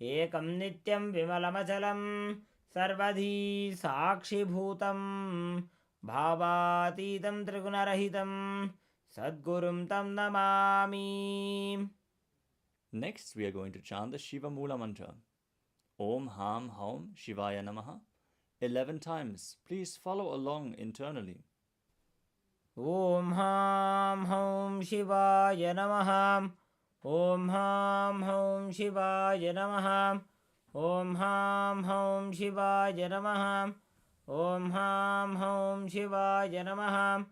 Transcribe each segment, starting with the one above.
एकं नित्यं विमलमचलं सर्वधी साक्षिभूतं भावातीतं त्रिगुणरहितं सद्गुरुं तं Namami. Next, we are going to chant the Shiva Mula mantra. Om Ham Haum Shivaya Namaha 11 times. Please follow along internally. Om Ham Haum Shivaya Namaha. Om Ham Haum Shivaya Namaha. Om Ham Haum Shivaya Namaha. Om Ham Haum Shivaya Namaha.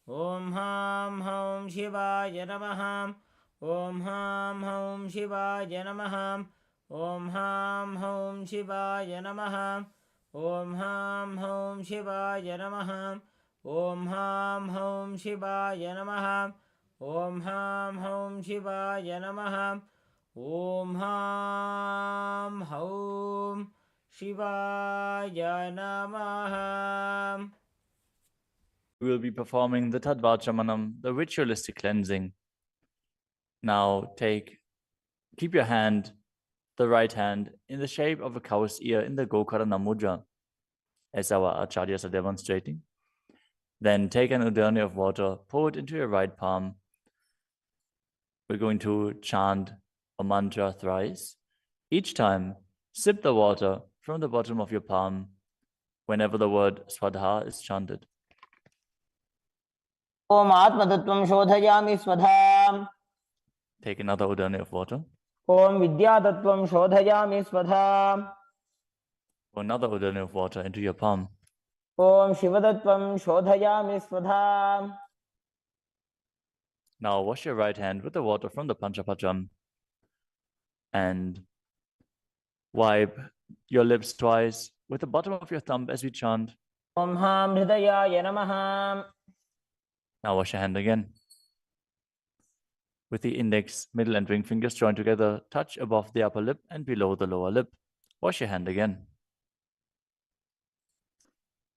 Om Ham Haum Shivaya Namaha. Om Ham Haum Shivaya Namaha. Om Ham Haum Shivaya Namaha. Om Ham Haum Shivaya Namaha. Om Ham Haum Shivaya Namaha. Om Ham Haum Shivaya Namaha. Om Ham Haum Shivaya Namaha. We will be performing the Tadvachamanam, the ritualistic cleansing. Now keep your hand, the right hand, in the shape of a cow's ear in the Gokarana Mudra, as our acharyas are demonstrating. Then take an udani of water, pour it into your right palm. We're going to chant a mantra thrice. Each time, sip the water from the bottom of your palm whenever the word Swadha is chanted. Om Atmatattvam Shodhayami Swadha. Take another udani of water. Om Vidyatattvam Shodhayami Swadha. Pour another udani of water into your palm. Om Shivatattvam Shodhayami Swadha. Now wash your right hand with the water from the Panchapacham and wipe your lips twice with the bottom of your thumb as we chant. Om Ham Hridayaya Namaha. Now wash your hand again. With the index, middle and ring fingers joined together, touch above the upper lip and below the lower lip. Wash your hand again.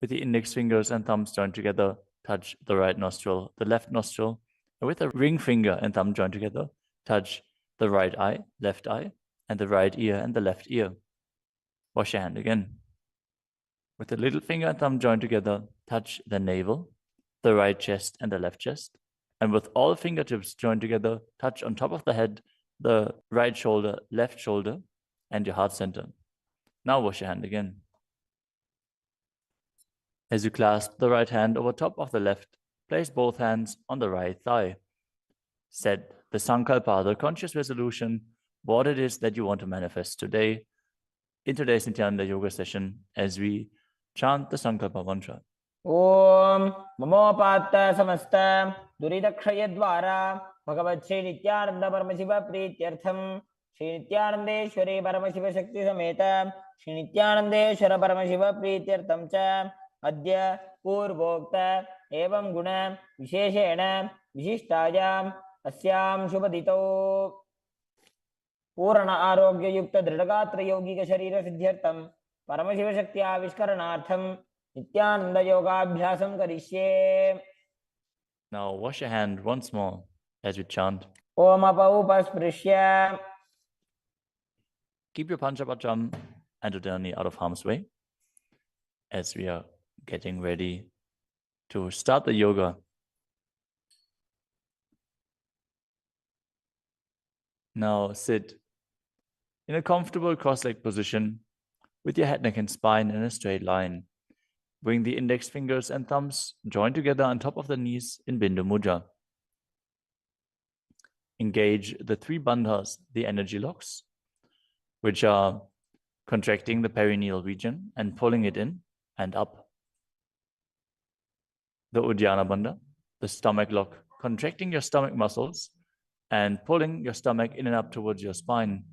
With the index fingers and thumbs joined together, touch the right nostril, the left nostril, and with the ring finger and thumb joined together, touch the right eye, left eye, and the right ear and the left ear. Wash your hand again. With the little finger and thumb joined together, touch the navel, the right chest and the left chest. And with all fingertips joined together, touch on top of the head, the right shoulder, left shoulder, and your heart center. Now wash your hand again. As you clasp the right hand over top of the left, place both hands on the right thigh. Set the sankalpa, the conscious resolution, what it is that you want to manifest today in today's Nithyananda yoga session as we chant the sankalpa mantra. Om Mamopatta Samasta Duridakshayadvara Bhagavad Shri Nithyananda Paramashiva Prityartham Shri Nithyanandeshwari Paramashiva Shakti Sameta Shri Nithyanandeshwara Paramashiva Prityartham Cha Adya Purvokta Evam Guna Visheshena Vishishtayam Asyam Shubhadito Purana Arogya Yukta Dridagatra Yogika Sharira Siddhyartham Paramashiva Shakti Avishkaranartham Nithyananda Yogabhyasam Karishye. Now wash your hand once more as we chant. Om Apaupasprisya. Keep your Panchapacham and udani out of harm's way as we are getting ready to start the yoga. Now sit in a comfortable cross-legged position with your head, neck, and spine in a straight line. Bring the index fingers and thumbs joined together on top of the knees in Bindu Mudra. Engage the three bandhas, the energy locks, which are contracting the perineal region and pulling it in and up. The Uddiyana Bandha, the stomach lock, contracting your stomach muscles and pulling your stomach in and up towards your spine.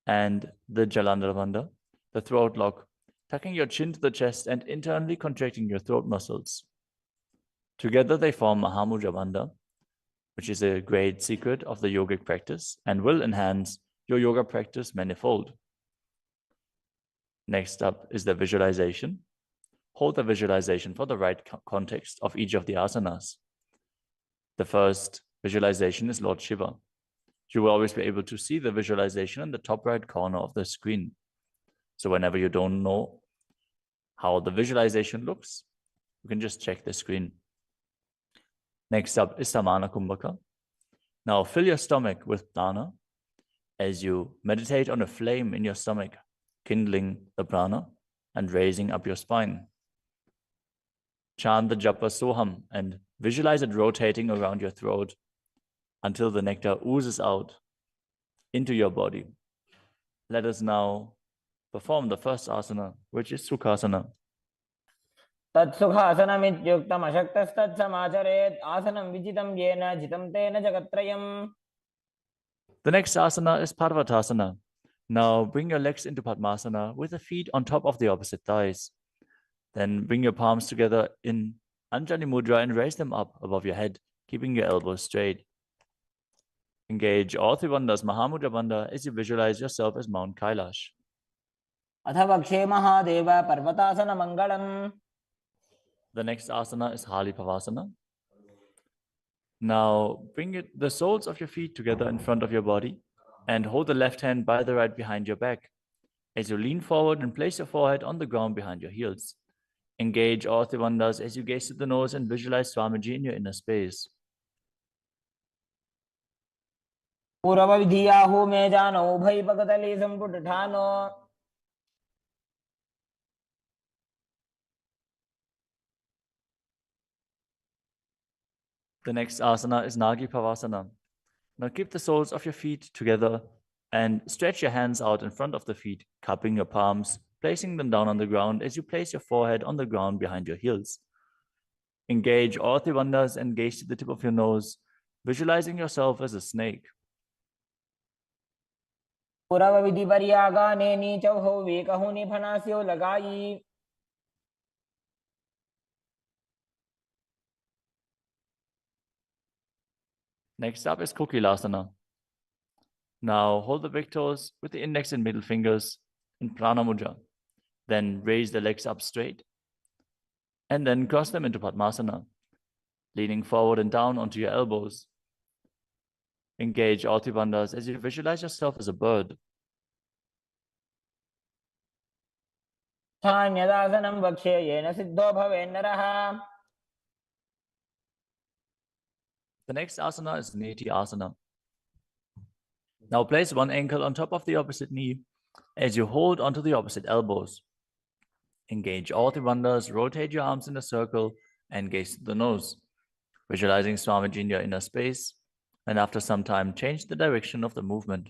And the Jalandhara Bandha, the throat lock, tucking your chin to the chest and internally contracting your throat muscles. Together they form Mahamudra Bandha, which is a great secret of the yogic practice and will enhance your yoga practice manifold. Next up is the visualization. Hold the visualization for the right context of each of the asanas. The first visualization is Lord Shiva. You will always be able to see the visualization in the top right corner of the screen. So whenever you don't know how the visualization looks, you can just check the screen. Next up is Samana Kumbhaka. Now fill your stomach with prana as you meditate on a flame in your stomach, kindling the prana and raising up your spine. Chant the japa soham and visualize it rotating around your throat until the nectar oozes out into your body. Let us now perform the first asana, which is Sukhasana. तत्सुखासनमित्युक्तमशक्तस्तत्समाचरेत् आसनं विजितं येन जितं तेन जगत्त्रयम्. The next asana is Parvatasana. Now bring your legs into Padmasana with the feet on top of the opposite thighs. Then bring your palms together in Anjali Mudra and raise them up above your head, keeping your elbows straight. Engage all three bandhas Mahamudra Bandha as you visualize yourself as Mount Kailash. अथ वक्षे Mahadev पर्वतासनमङ्गलम्. The next asana is Halipavasana. Now bring the soles of your feet together in front of your body and hold the left hand by the right behind your back. As you lean forward and place your forehead on the ground behind your heels. Engage all three bandhas as you gaze to the nose and visualize Swamiji in your inner space. पूर्वविधियाहु मे जानो उभयपकतली सम्पुटठानो. The next asana is Nagi Pavasana. Now keep the soles of your feet together and stretch your hands out in front of the feet, cupping your palms, placing them down on the ground as you place your forehead on the ground behind your heels. Engage all three bandhas and gaze to the tip of your nose, visualizing yourself as a snake. पूर्वविधिपर्यागाने नीचौहौ वेकहुनि फनास्यो लगाई. Next up is Kokilasana. Now hold the big toes with the index and middle fingers in Prana Mudra. Then raise the legs up straight and then cross them into Padmasana, leaning forward and down onto your elbows. Engage all three bandhas as you visualize yourself as a bird. स्थान्यदासनं वक्ष्ये yen Sidho भवेन्नरः. The next asana is Niti Asana. Now place one ankle on top of the opposite knee as you hold onto the opposite elbows. Engage all three bandhas, rotate your arms in a circle and gaze to the nose, visualizing Swamiji in your inner space, and after some time change the direction of the movement.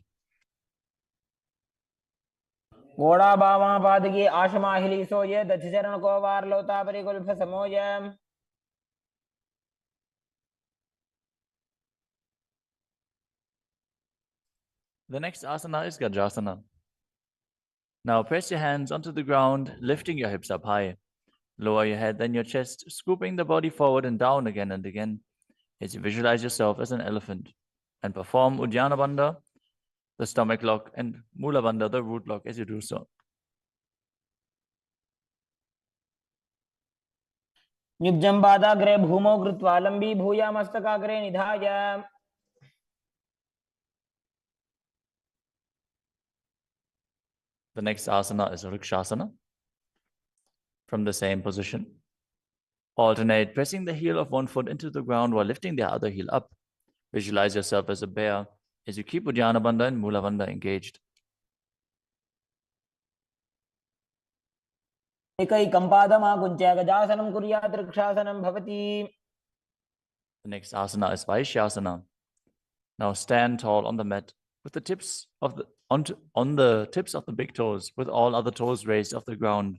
घोड़ाभावापादकी आशमाहिलीसो ये दधिचरणको वार्लोतापरिकुल्फसमोय. The next asana is Gajasana. Now press your hands onto the ground, lifting your hips up high. Lower your head, then your chest, scooping the body forward and down again and again as you visualize yourself as an elephant. And perform Uddiyana Bandha, the stomach lock, and Mula Bandha, the root lock, as you do so. निब्जं पादाग्रे भूमौ कृत्वा लम्बी भूया मस्तकाग्रे निधाय. The next asana is Vrikshasana. From the same position, alternate pressing the heel of one foot into the ground while lifting the other heel up. Visualize yourself as a bear as you keep Uddiyana Bandha and Mula Bandha engaged. एकैकं पादमाकुञ्च्य गजासनं कुर्यात् वृक्षासनं भवति. The next asana is Vaishyasana. Now stand tall on the mat with the tips of the tips of the big toes, with all other toes raised off the ground.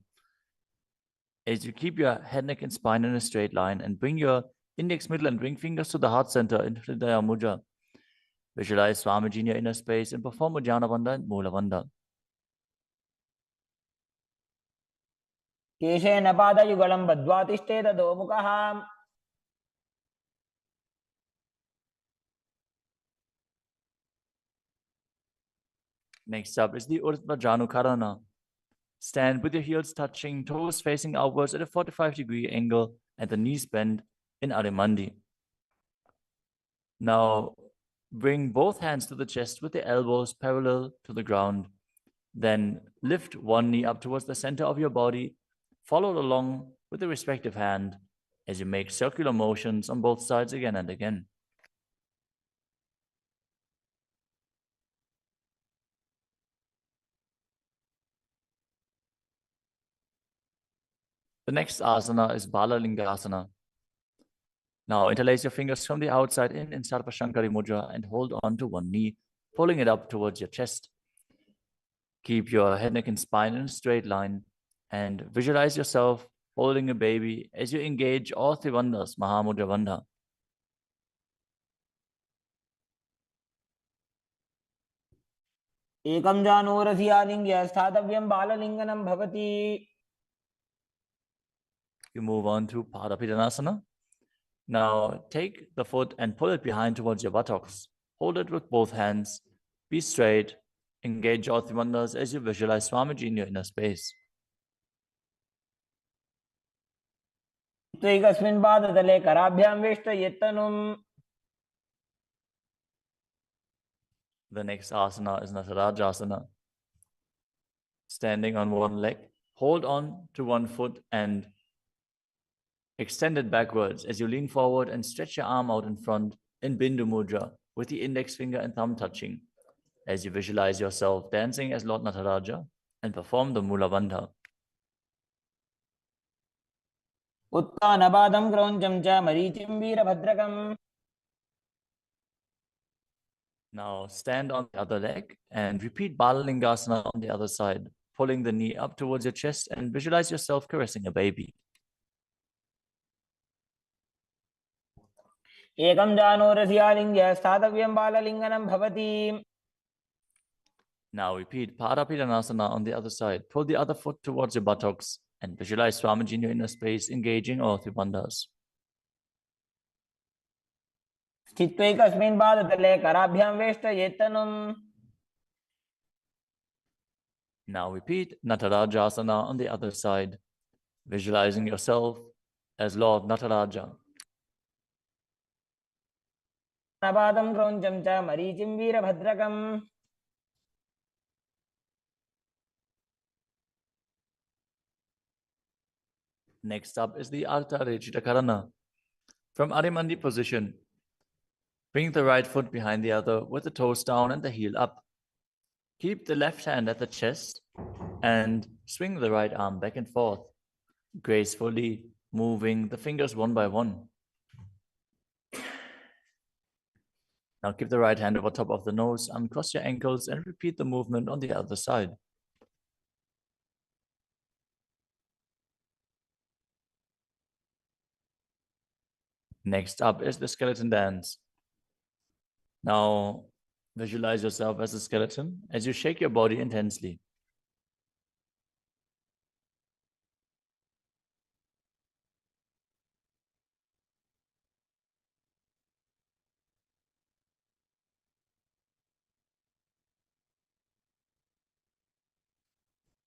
As you keep your head, neck, and spine in a straight line, and bring your index, middle, and ring fingers to the heart center in Hridaya Mudra. Visualize Swamiji in your inner space and perform Uddiyana Bandha and Mula Bandha. केशेन पादयुगलं बद्ध्वा तिष्ठेत अधोमुखः. Next up is the Urdhva Janukarana. Stand with your heels touching, toes facing outwards at a 45-degree angle, and the knees bent in Adimandi. Now, Bring both hands to the chest with the elbows parallel to the ground. Then lift one knee up towards the center of your body, followed along with the respective hand as you make circular motions on both sides again and again. The next asana is Balalingasana. Now interlace your fingers from the outside in Sarvashankari Mudra and hold on to one knee, pulling it up towards your chest. Keep your head, neck, and spine in a straight line and visualize yourself holding a baby as you engage all three bandhas, Mahamudra Bandha. एकं जानोरसि आलिङ्ग्य स्थातव्यं बाललिङ्गनं भवति. You move on to Padapidanasana. Now take the foot and pull it behind towards your buttocks. Hold it with both hands. Be straight. Engage all three bandhas as you visualize Swamiji in your inner space. एकस्मिन् पादतले कराभ्यां वेष्टयेत्तनुम्. The next asana is Natarajasana. Standing on one leg, hold on to one foot and extend it backwards as you lean forward and stretch your arm out in front in Bindu Mudra with the index finger and thumb touching as you visualize yourself dancing as Lord Nataraja and perform the Mula Bandha. उत्तानपादं क्रौञ्चं च मरीचिं वीरभद्रकम्. Now stand on the other leg and repeat Balalingasana on the other side, pulling the knee up towards your chest and visualize yourself caressing a baby. एकं जानोरसि आलिङ्ग्य स्थातव्यं बाललिङ्गनं भवति. Now repeat Padapidanasana on the other side. Pull the other foot towards your buttocks and visualize Swamiji in your inner space, engaging all three bandhas. स्थित्वैकस्मिन् पादतले कराभ्यां वेष्टयेत्तनुम्. Now repeat Natarajasana on the other side, visualizing yourself as Lord Nataraja. उत्तानपादं क्रौञ्चं च मरीचिं वीरभद्रकम्. Next up is the Ardha Rechita Karana. From Adimandi position, bring the right foot behind the other with the toes down and the heel up. Keep the left hand at the chest and swing the right arm back and forth, gracefully moving the fingers one by one. Now keep the right hand over top of the nose, uncross your ankles, and repeat the movement on the other side. Next up is the skeleton dance. Now visualize yourself as a skeleton as you shake your body intensely.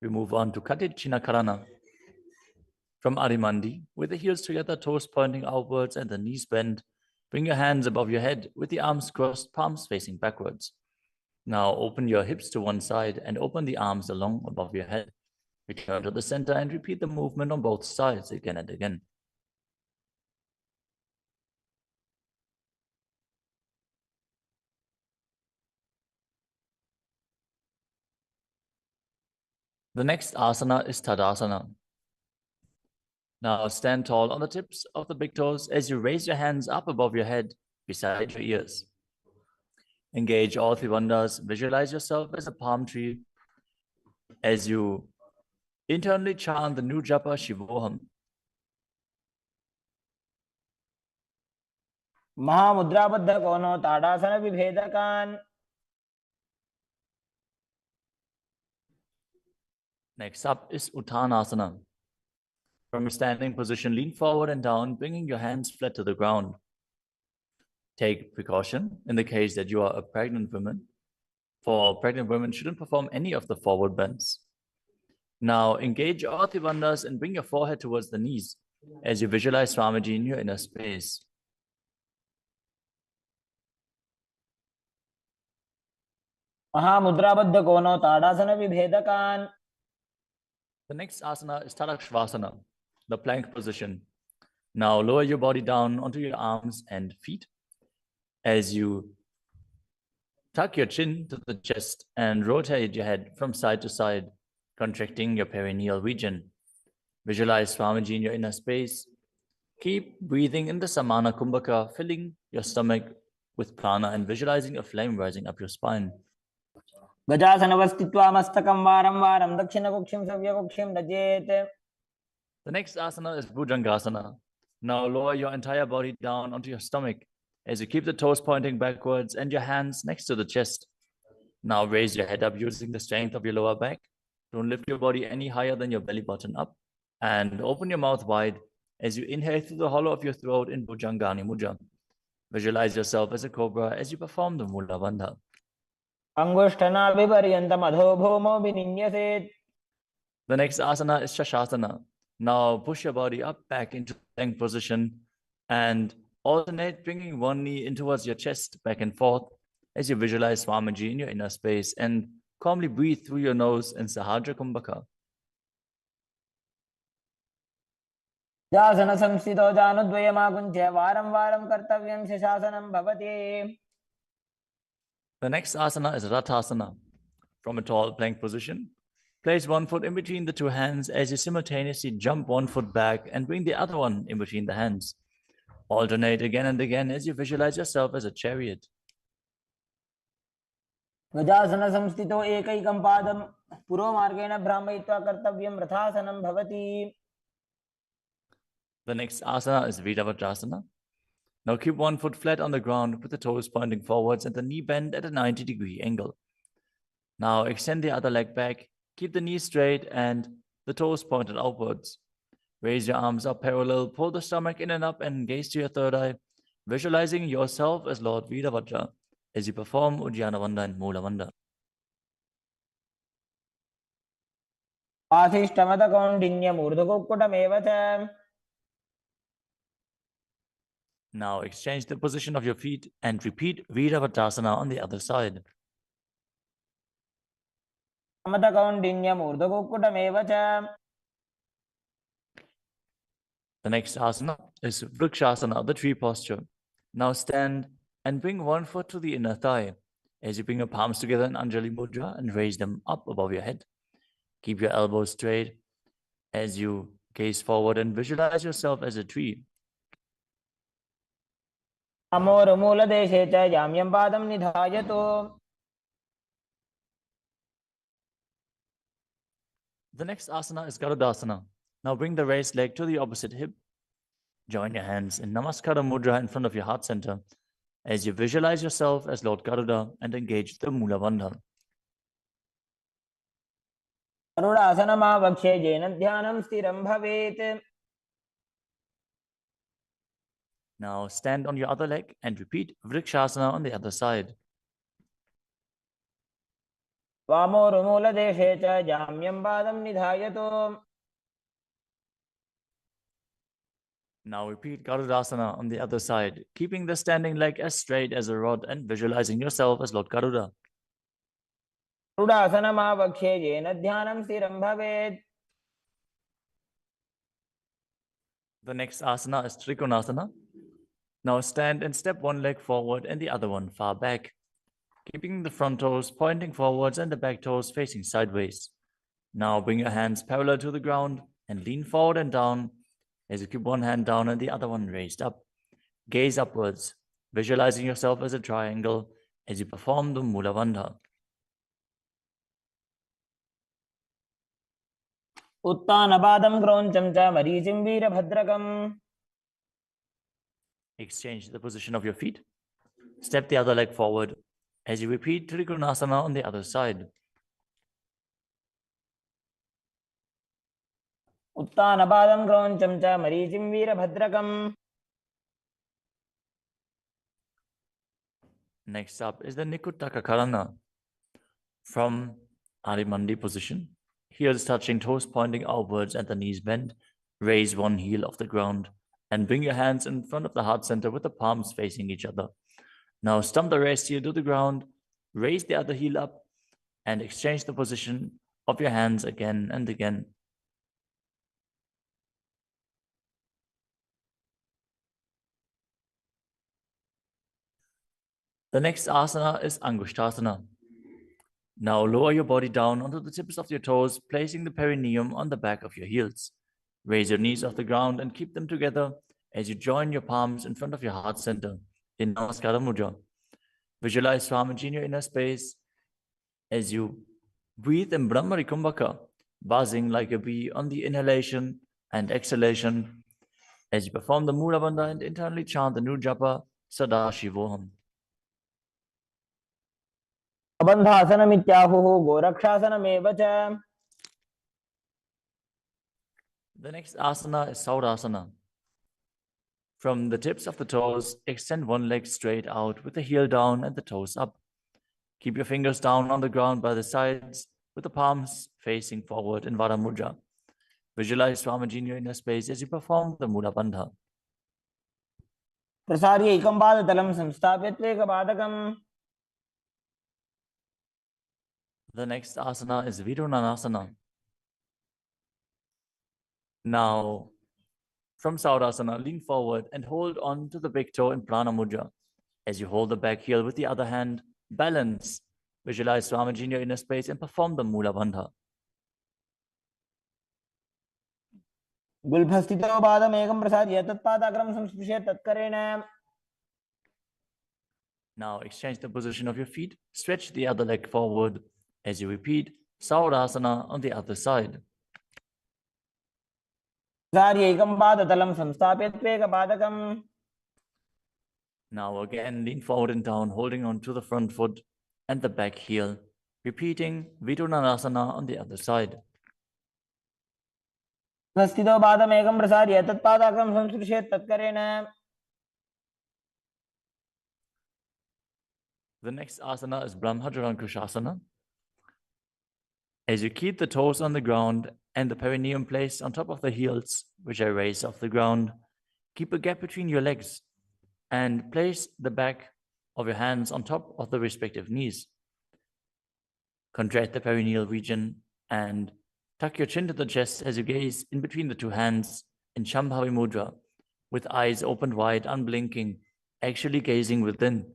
We move on to Katichina Karana. From Adimandi, with the heels together, toes pointing outwards and the knees bent, bring your hands above your head with the arms crossed, palms facing backwards. Now open your hips to one side and open the arms along above your head. Return to the center and repeat the movement on both sides again and again. The next asana is Tadasana. Now stand tall on the tips of the big toes as you raise your hands up above your head beside your ears. Engage all three bandhas. Visualize yourself as a palm tree as you internally chant the new japa Shivoham. महामुद्राबद्धकोनो ताडासनविभेदकान्. Next up is Uttanasana. From a standing position, lean forward and down, bringing your hands flat to the ground. Take precaution in the case that you are a pregnant woman, for pregnant women shouldn't perform any of the forward bends. Now engage all three bandhas and bring your forehead towards the knees as you visualize Swamiji in your inner space. महामुद्राबद्ध कोनो ताड़ासन विभेदकान. The next asana is Tadakshvasana, the plank position. Now lower your body down onto your arms and feet as you tuck your chin to the chest and rotate your head from side to side, contracting your perineal region. Visualize Swamiji in your inner space. Keep breathing in the Samana Kumbhaka, filling your stomach with prana and visualizing a flame rising up your spine. गजासनवस्थित्वा मस्तकं वारं वारं दक्षिणकुक्षिं सव्यकुक्षिं नजेत्. The next asana is Bhujangasana. Now lower your entire body down onto your stomach as you keep the toes pointing backwards and your hands next to the chest. Now raise your head up using the strength of your lower back. Don't lift your body any higher than your belly button up. And open your mouth wide as you inhale through the hollow of your throat in Bhujangani Mudra. Visualize yourself as a cobra as you perform the Mula Bandha. अंगुष्ठनाभिपर्यन्तम् अधोभूमौ विनिन्यसेत्. The next asana is Shashasana. Now push your body up back into plank position and alternate bringing one knee in towards your chest back and forth as you visualize Swamiji in your inner space and calmly breathe through your nose in Sahadra Kumbhaka. जासन संस्थितो जानुद्वयमाकुञ्च्य वारं वारं कर्तव्यं शशासनं भवति. The next asana is Rathasana. From a tall plank position, place one foot in between the two hands as you simultaneously jump one foot back and bring the other one in between the hands. Alternate again and again as you visualize yourself as a chariot. गजासन संस्थितो एकैकं पादं पुरोमार्गेण भ्रामयित्वा कर्तव्यं रथासनं भवति. The next asana is Viravatrasana. Now keep one foot flat on the ground with the toes pointing forwards and the knee bent at a 90-degree angle. Now extend the other leg back, keep the knee straight and the toes pointed outwards. Raise your arms up parallel, pull the stomach in and up and gaze to your third eye, visualizing yourself as Lord Virabhadra as you perform Udyanavanda and Moolavanda. आशिष्टमदकौण्डिन्यमूर्धकुक्कुटमेव च. Now exchange the position of your feet and repeat Virabhadrasana on the other side. मदकौण्डिन्यमूर्धकुक्कुटमेव च. The next asana is Vrikshasana, the tree posture. Now stand and bring one foot to the inner thigh as you bring your palms together in Anjali Mudra and raise them up above your head. Keep your elbows straight as you gaze forward and visualize yourself as a tree. अमोरमूलदेशे च याम्यं पादं निधायतु. The next asana is Garudasana. Now bring the raised leg to the opposite hip. Join your hands in Namaskara Mudra in front of your heart center as you visualize yourself as Lord Garuda and engage the Mula Bandha. गरुडासनमावक्ष्ये येन ध्यानं स्थिरं भवेत्. Now stand on your other leg and repeat Vrikshasana on the other side. वामोरुमूलदेशे च जाम्यं पादं निधायतु. Now repeat Garudasana on the other side, keeping the standing leg as straight as a rod and visualizing yourself as Lord Garuda. गरुडासनमावक्ष्ये येन ध्यानं स्थिरं भवेत्. The next asana is Trikonasana. Now stand and step one leg forward and the other one far back, keeping the front toes pointing forwards and the back toes facing sideways. Now bring your hands parallel to the ground and lean forward and down as you keep one hand down and the other one raised up. Gaze upwards, visualizing yourself as a triangle as you perform the Mula Bandha. उत्तानपादं क्रौञ्चं च मरीचिं वीरभद्रकम्. Exchange the position of your feet. Step the other leg forward as you repeat Trikonasana on the other side. उत्तानपादं क्रौञ्चं च मरीचिं वीरभद्रकम्. Next up is the Nikuttaka Karana. From Adimandi position, heels touching, toes pointing outwards and the knees bent, raise one heel off the ground and bring your hands in front of the heart center with the palms facing each other. Now stump the rest heel to the ground Raise the other heel up and exchange the position of your hands again and again. The next asana is Angushtasana. Now lower your body down onto the tips of your toes, placing the perineum on the back of your heels. Raise your knees off the ground and keep them together as you join your palms in front of your heart center in Namaskara Mudra. Visualize Swamiji in your inner space as you breathe in Brahmari Kumbhaka, buzzing like a bee on the inhalation and exhalation as you perform the Mula Bandha and internally chant the new japa Sadashivoham. बंधासनमित्याहुः गोरक्षासनमेव च. The next asana is Saurasana. From the tips of the toes, extend one leg straight out with the heel down and the toes up. Keep your fingers down on the ground by the sides with the palms facing forward in Vara Mudra. Visualize Swamiji in your inner space as you perform the Mula Bandha. प्रसार्य एकं पादतलं संस्थाप्य त्वेकपादकम्. The next asana is Vidunanasana. Now, from Saurasana, lean forward and hold on to the big toe in Prana Mudra. As you hold the back heel with the other hand, balance. Visualize Swamiji in your inner space and perform the Mula Bandha. गुल्फस्थितो पादमेकं प्रसार्य तत्पादाग्रं संस्पृश्य तत्करेण. Now exchange the position of your feet. Stretch the other leg forward as you repeat Saurasana on the other side. प्रसार्य एकं पादतलं संस्थाप्य त्वेकपादकम्. Now again, lean forward and down, holding on to the front foot and the back heel. Repeating Vidunanasana on the other side. स्थितो पादमेकं प्रसार्य तत्पादाग्रं संस्पृश्य तत्करेण. The next asana is Brahmajarankushasana. As you keep the toes on the ground and the perineum placed on top of the heels, which are raised off the ground, keep a gap between your legs and place the back of your hands on top of the respective knees. Contract the perineal region and tuck your chin to the chest as you gaze in between the two hands in Shambhavi Mudra, with eyes opened wide, unblinking, actually gazing within.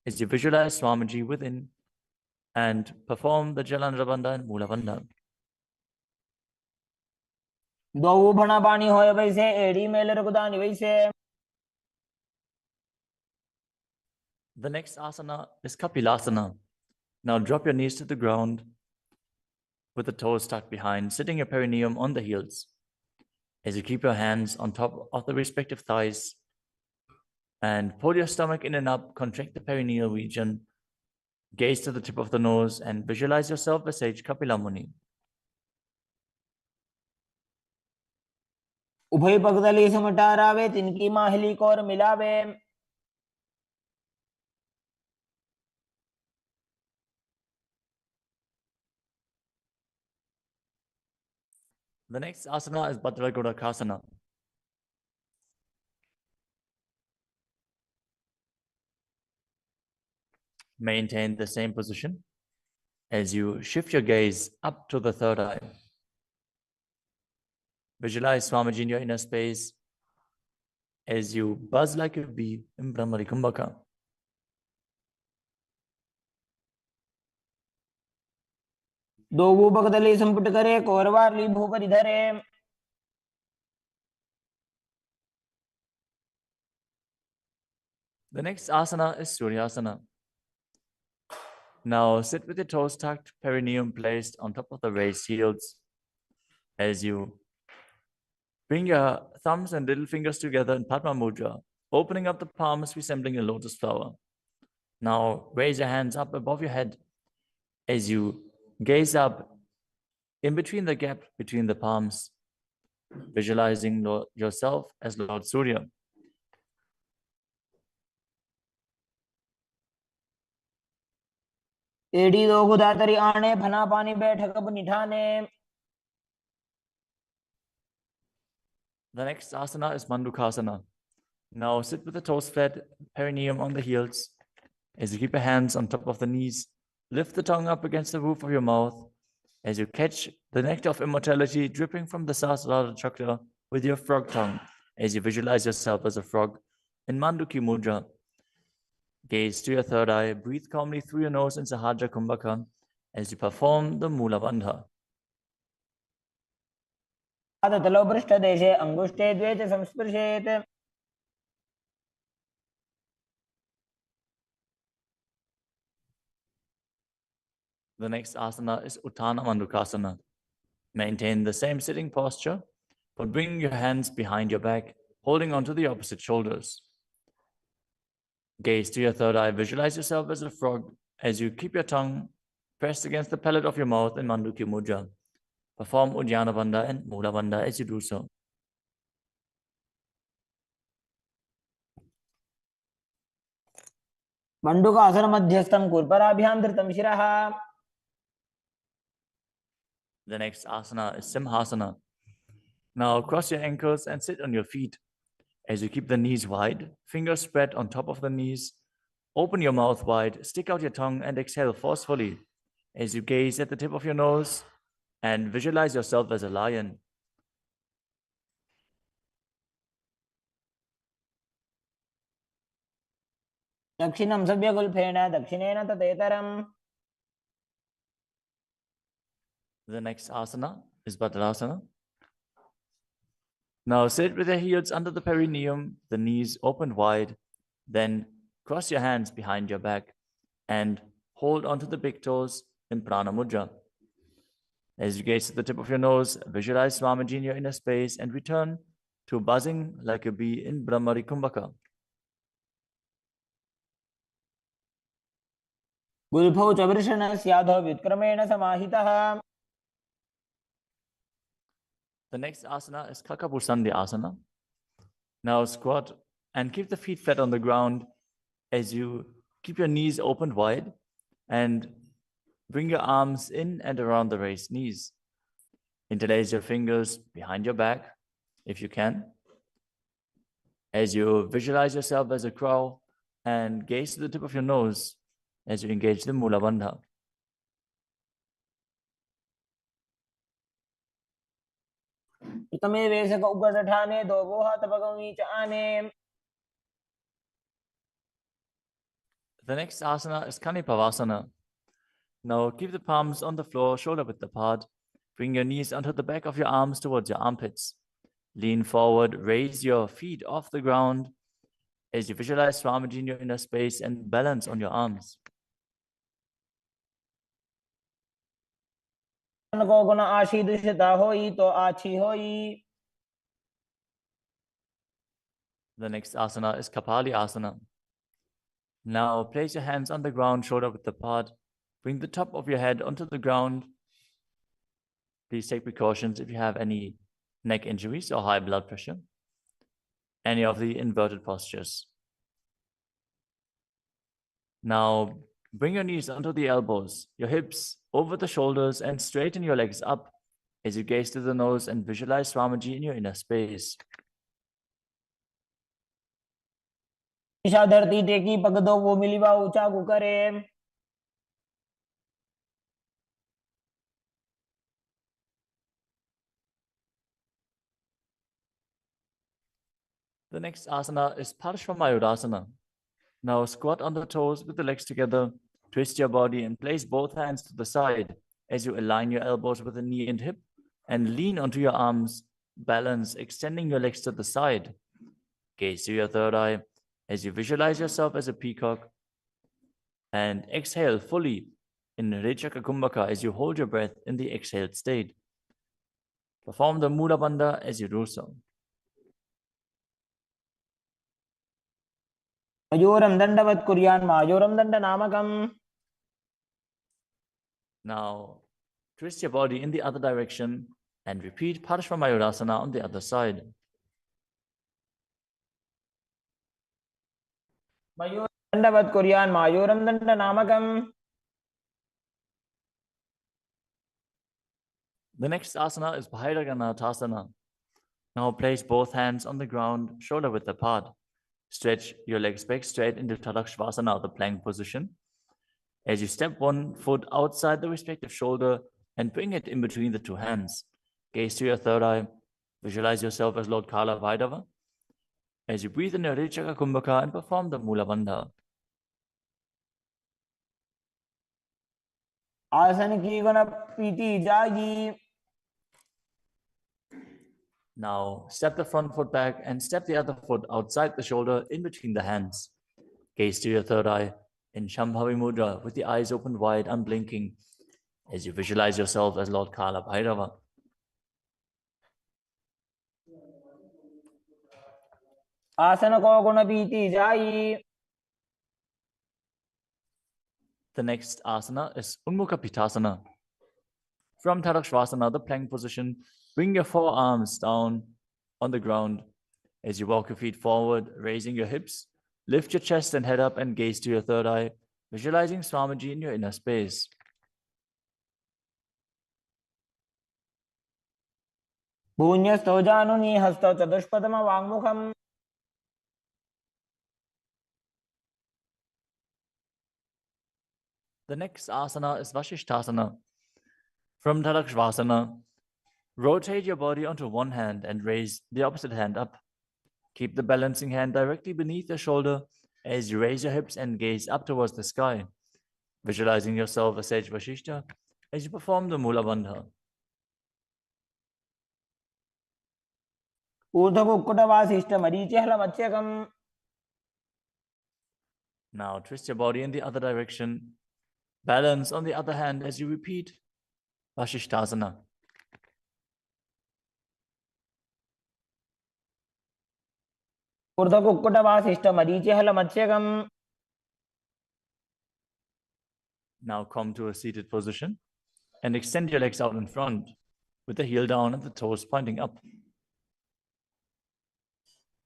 As you visualize Swamiji within and perform the Jalandhara Bandha and Mula Bandha. द्वौ भणापाणि होय वैसे एड़ी mail रघुदानि वैसे. The next asana is Kapilasana. Now drop your knees to the ground with the toes tucked behind, sitting your perineum on the heels. As you keep your hands on top of the respective thighs and pull your stomach in and up, contract the perineal region, gaze to the tip of the nose and visualize yourself as sage Kapila Muni. उभय पगदली समटारावे तिनकी Mahuli core मिलावे. The next asana is Bhadragodakasana. Maintain the same position as you shift your gaze up to the third eye. Visualize Swamiji in your inner space as you buzz like a bee in Brahmari Kumbhaka. दो भूपगदली संपुट करे कोरवारली भूपरि धरे. The next asana is Suryasana. Now sit with your toes tucked, perineum placed on top of the raised heels. As you bring your thumbs and little fingers together in Padma Mudra, opening up the palms resembling a lotus flower. Now raise your hands up above your head as you gaze up in between the gap between the palms, visualizing yourself as Lord Surya. एड़ी दो गुदातरी आने फना पानी बैठक अब निठाने. The next asana is Mandukasana. Now sit with the toes flat, perineum on the heels, As you keep your hands on top of the knees, lift the tongue up against the roof of your mouth as you catch the nectar of immortality dripping from the Sahasrara chakra with your frog tongue as you visualize yourself as a frog in Manduki Mudra. Gaze to your third eye, breathe calmly through your nose in Sahaja Kumbhaka as you perform the Mula Bandha. पादतलोपृष्ठदेशे अङ्गुष्ठे द्वे च संस्पृशेत् The next asana is Uttana Mandukasana. Maintain the same sitting posture, but bring your hands behind your back, holding onto the opposite shoulders. Gaze to your third eye, visualize yourself as a frog as you keep your tongue pressed against the palate of your mouth in Manduki Mudra. Perform Uddiyana Bandha and Mula Bandha as you do so. मण्डूकासनमध्यस्थं कूर्पराभ्यां धृतं शिरः. The next asana is Simhasana. Now cross your ankles and sit on your feet. As you keep the knees wide, fingers spread on top of the knees, open your mouth wide, stick out your tongue and exhale forcefully as you gaze at the tip of your nose and visualize yourself as a lion. दक्षिणं सव्यगुल्फेन दक्षिणेन ततेतरम्. The next asana is Bhadrasana. Now sit with your heels under the perineum, the knees opened wide. Then cross your hands behind your back and hold onto the big toes in Prana Mudra. As you gaze at the tip of your nose, visualize Swamiji in your inner space and return to buzzing like a bee in Brahmari Kumbhaka. गुल्फौ च वृषणस्याधो व्युत्क्रमेण समाहितः. The next asana is Kakabusandhi asana. Now squat and keep the feet flat on the ground as you keep your knees opened wide and bring your arms in and around the raised knees. Interlace your fingers behind your back if you can. As you visualize yourself as a crow and gaze to the tip of your nose as you engage the Mula Bandha. तमे वेशक उपदठाने दो वोहा तपगमी च आने. The next asana is Kanipavasana. Now keep the palms on the floor, shoulder width apart. Bring your knees onto the back of your arms towards your armpits. Lean forward, raise your feet off the ground as you visualize Swamiji in your inner space and balance on your arms. को गुण आशी दुष्टता होई तो आछी होई. The next asana is Kapali asana. Now place your hands on the ground, shoulder width apart. Bring the top of your head onto the ground. Please take precautions if you have any neck injuries or high blood pressure. Any of the inverted postures. Now bring your knees onto the elbows, your hips over the shoulders, and straighten your legs up as you gaze to the nose and visualize Swamiji in your inner space. Isha धरती टेकी पग दो वो मिलीवा ऊंचा कुकरे. The next asana is Parshvamayurasana. Now squat on the toes with the legs together, twist your body and place both hands to the side as you align your elbows with the knee and hip and lean onto your arms, balance, extending your legs to the side. Gaze to your third eye as you visualize yourself as a peacock and exhale fully in Rechaka Kumbhaka as you hold your breath in the exhaled state. Perform the Mula Bandha as you do so. मयूरं दण्डवत् कुर्यान् मायूरं दण्डनामकम्. Now, twist your body in the other direction and repeat Parshvamayurasana on the other side. मयूरं दण्डवत् कुर्यान् मायूरं दण्डनामकम्. The next asana is Bhairaganathasana. Now place both hands on the ground, shoulder width apart. Stretch your legs back straight into Tadakshvasana, the plank position. As you step one foot outside the respective shoulder and bring it in between the two hands. Gaze to your third eye. Visualize yourself as Lord Kala Vaidava. As you breathe in your Radichaka Kumbhaka and perform the Mula Bandha. आसन की गुण पीती जागी. Now, step the front foot back and step the other foot outside the shoulder in between the hands. Gaze to your third eye in Shambhavi Mudra with the eyes open wide, unblinking, as you visualize yourself as Lord Kala Bhairava. आसन को गुण पीती जाई. The next asana is Unmukha Pitasana. From Tadakshvasana, the plank position, bring your forearms down on the ground. As you walk your feet forward, raising your hips, lift your chest and head up and gaze to your third eye, visualizing Swamiji in your inner space. भून्यस्थो जानुनी हस्तौ चतुष्पदम वाङ्मुखम्. The next asana is Vashishthasana. From Tadakshvasana, rotate your body onto one hand and raise the opposite hand up. Keep the balancing hand directly beneath your shoulder as you raise your hips and gaze up towards the sky, visualizing yourself as Sage Vashishta as you perform the Mula Bandha. ऊर्ध्वकुक्कुटवासिष्ठ मरीचि हलमत्स्यकम्. Now twist your body in the other direction. Balance on the other hand as you repeat Vashishthasana. ऊर्ध्वकुक्कुटवासिष्ठ मरीचि हलमत्स्यकम्. Now come to a seated position and extend your legs out in front with the heel down and the toes pointing up.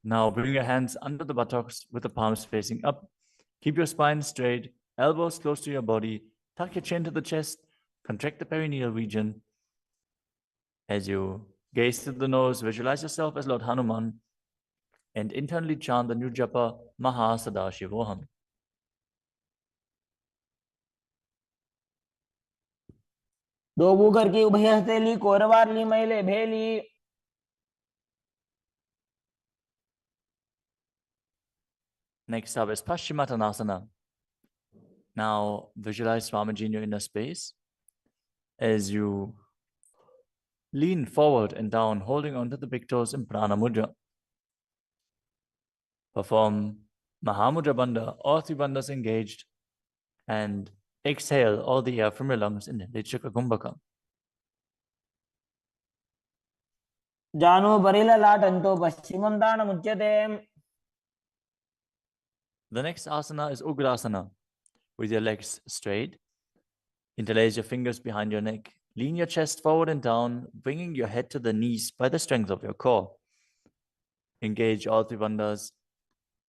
Now bring your hands under the buttocks with the palms facing up. Keep your spine straight, elbows close to your body. Tuck your chin to the chest. Contract the perineal region. As you gaze through the nose, visualize yourself as Lord Hanuman and internally chant the new japa Paramashivoham. दो Booker की उभय हथेली कोरवार ली मैले भेली. Next up is Paschimottanasana. Now visualize Swamiji in your inner space as you lean forward and down, holding onto the big toes in Prana Mudra. Perform Mahamudra Bandha, all three bandhas engaged, and exhale all the air from your lungs in Lichaka Kumbhaka. जानो Burrill लाटन्तो पश्चिमं दानमुच्यते. The next asana is Ugrasana. With your legs straight, interlace your fingers behind your neck. Lean your chest forward and down, bringing your head to the knees by the strength of your core. Engage all three bandhas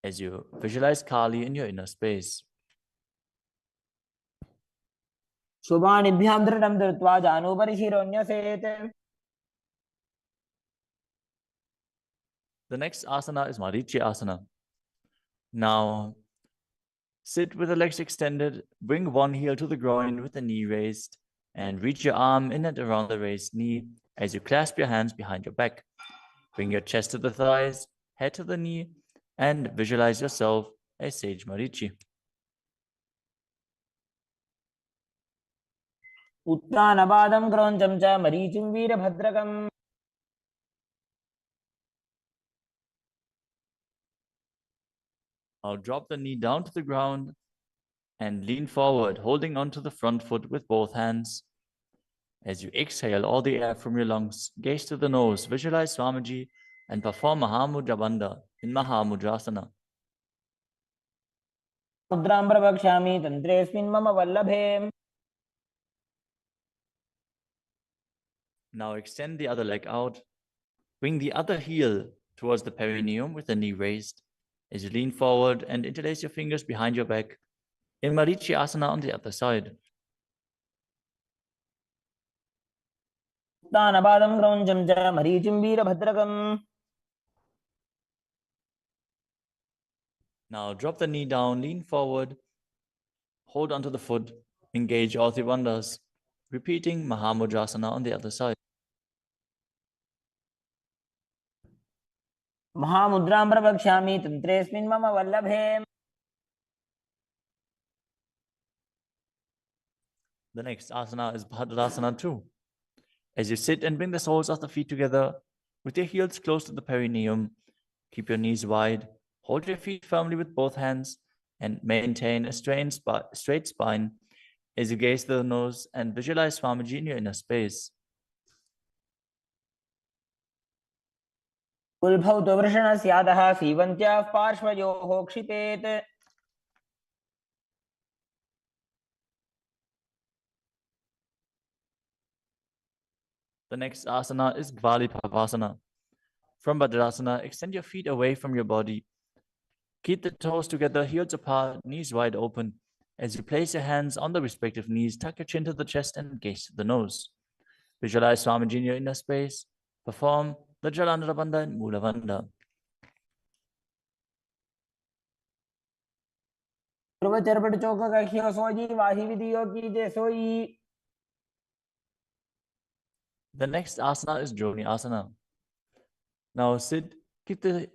as you visualize Kali in your inner space. शुभानिभ्यां दृढं धृत्वा जानो परिशिरोऽन्यसेत्. The next asana is Marichi Asana. Now, sit with the legs extended, bring one heel to the groin with the knee raised, and reach your arm in and around the raised knee as you clasp your hands behind your back. Bring your chest to the thighs, head to the knee, and visualize yourself as Sage Marichi. उत्तानपादं क्रौञ्चं च मरीचिं वीरभद्रकम्. Now drop the knee down to the ground and lean forward, holding onto the front foot with both hands. As you exhale all the air from your lungs, gaze to the nose, visualize Swamiji, and perform Mahamudra Bandha in Mahamudrasana. मुद्रां प्रवक्ष्यामि तन्त्रेऽस्मिन् मम वल्लभे. Now extend the other leg out. Bring the other heel towards the perineum with the knee raised. As you lean forward and interlace your fingers behind your back in Marichi Asana on the other side. उत्तानपादं क्रौञ्चं च मरीचिं वीरभद्रकम्. Now drop the knee down, lean forward, hold onto the foot, engage all three bandhas, repeating Mahamudrasana on the other side. महामुद्रां प्रवक्ष्यामि तन्त्रेऽस्मिन् मम वल्लभे. The next asana is Bhadrasana 2. As you sit and bring the soles of the feet together with your heels close to the perineum, keep your knees wide, hold your feet firmly with both hands, and maintain a straight spine as you gaze to the nose and visualize Swamiji in your inner space. कुलभौतो वृषणस्यादः सीवन्त्याः पार्श्वयोः क्षिपेत्. The next asana is Gvalipavasana. From Bhadrasana, extend your feet away from your body. Keep the toes together, heels apart, knees wide open. As you place your hands on the respective knees, tuck your chin to the chest and gaze to the nose. Visualize Swamiji in your inner space. Perform the Jalandhara Bandha and Mula Bandha. ध्रुव चरपट चौक कख्यो सोई वाही विधियो की जे सोई. The next asana is Joni Asana. Now sit, keep the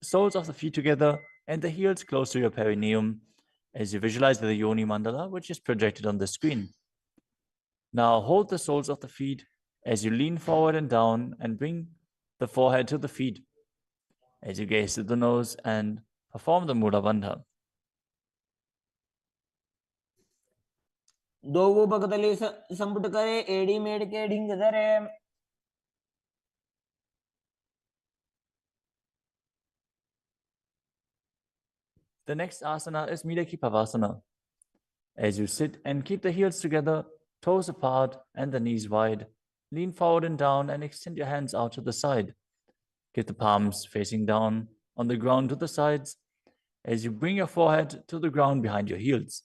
soles of the feet together and the heels close to your perineum as you visualize the Yoni Mandala, which is projected on the screen. Now hold the soles of the feet as you lean forward and down and bring the forehead to the feet as you gaze to the nose and perform the Mula Bandha. दो बगतली संपुट करे एड़ी मेड़ के ढिंग धरे. The next asana is Midaki Pavasana. As you sit and keep the heels together, toes apart and the knees wide, lean forward and down and extend your hands out to the side. Keep the palms facing down on the ground to the sides as you bring your forehead to the ground behind your heels.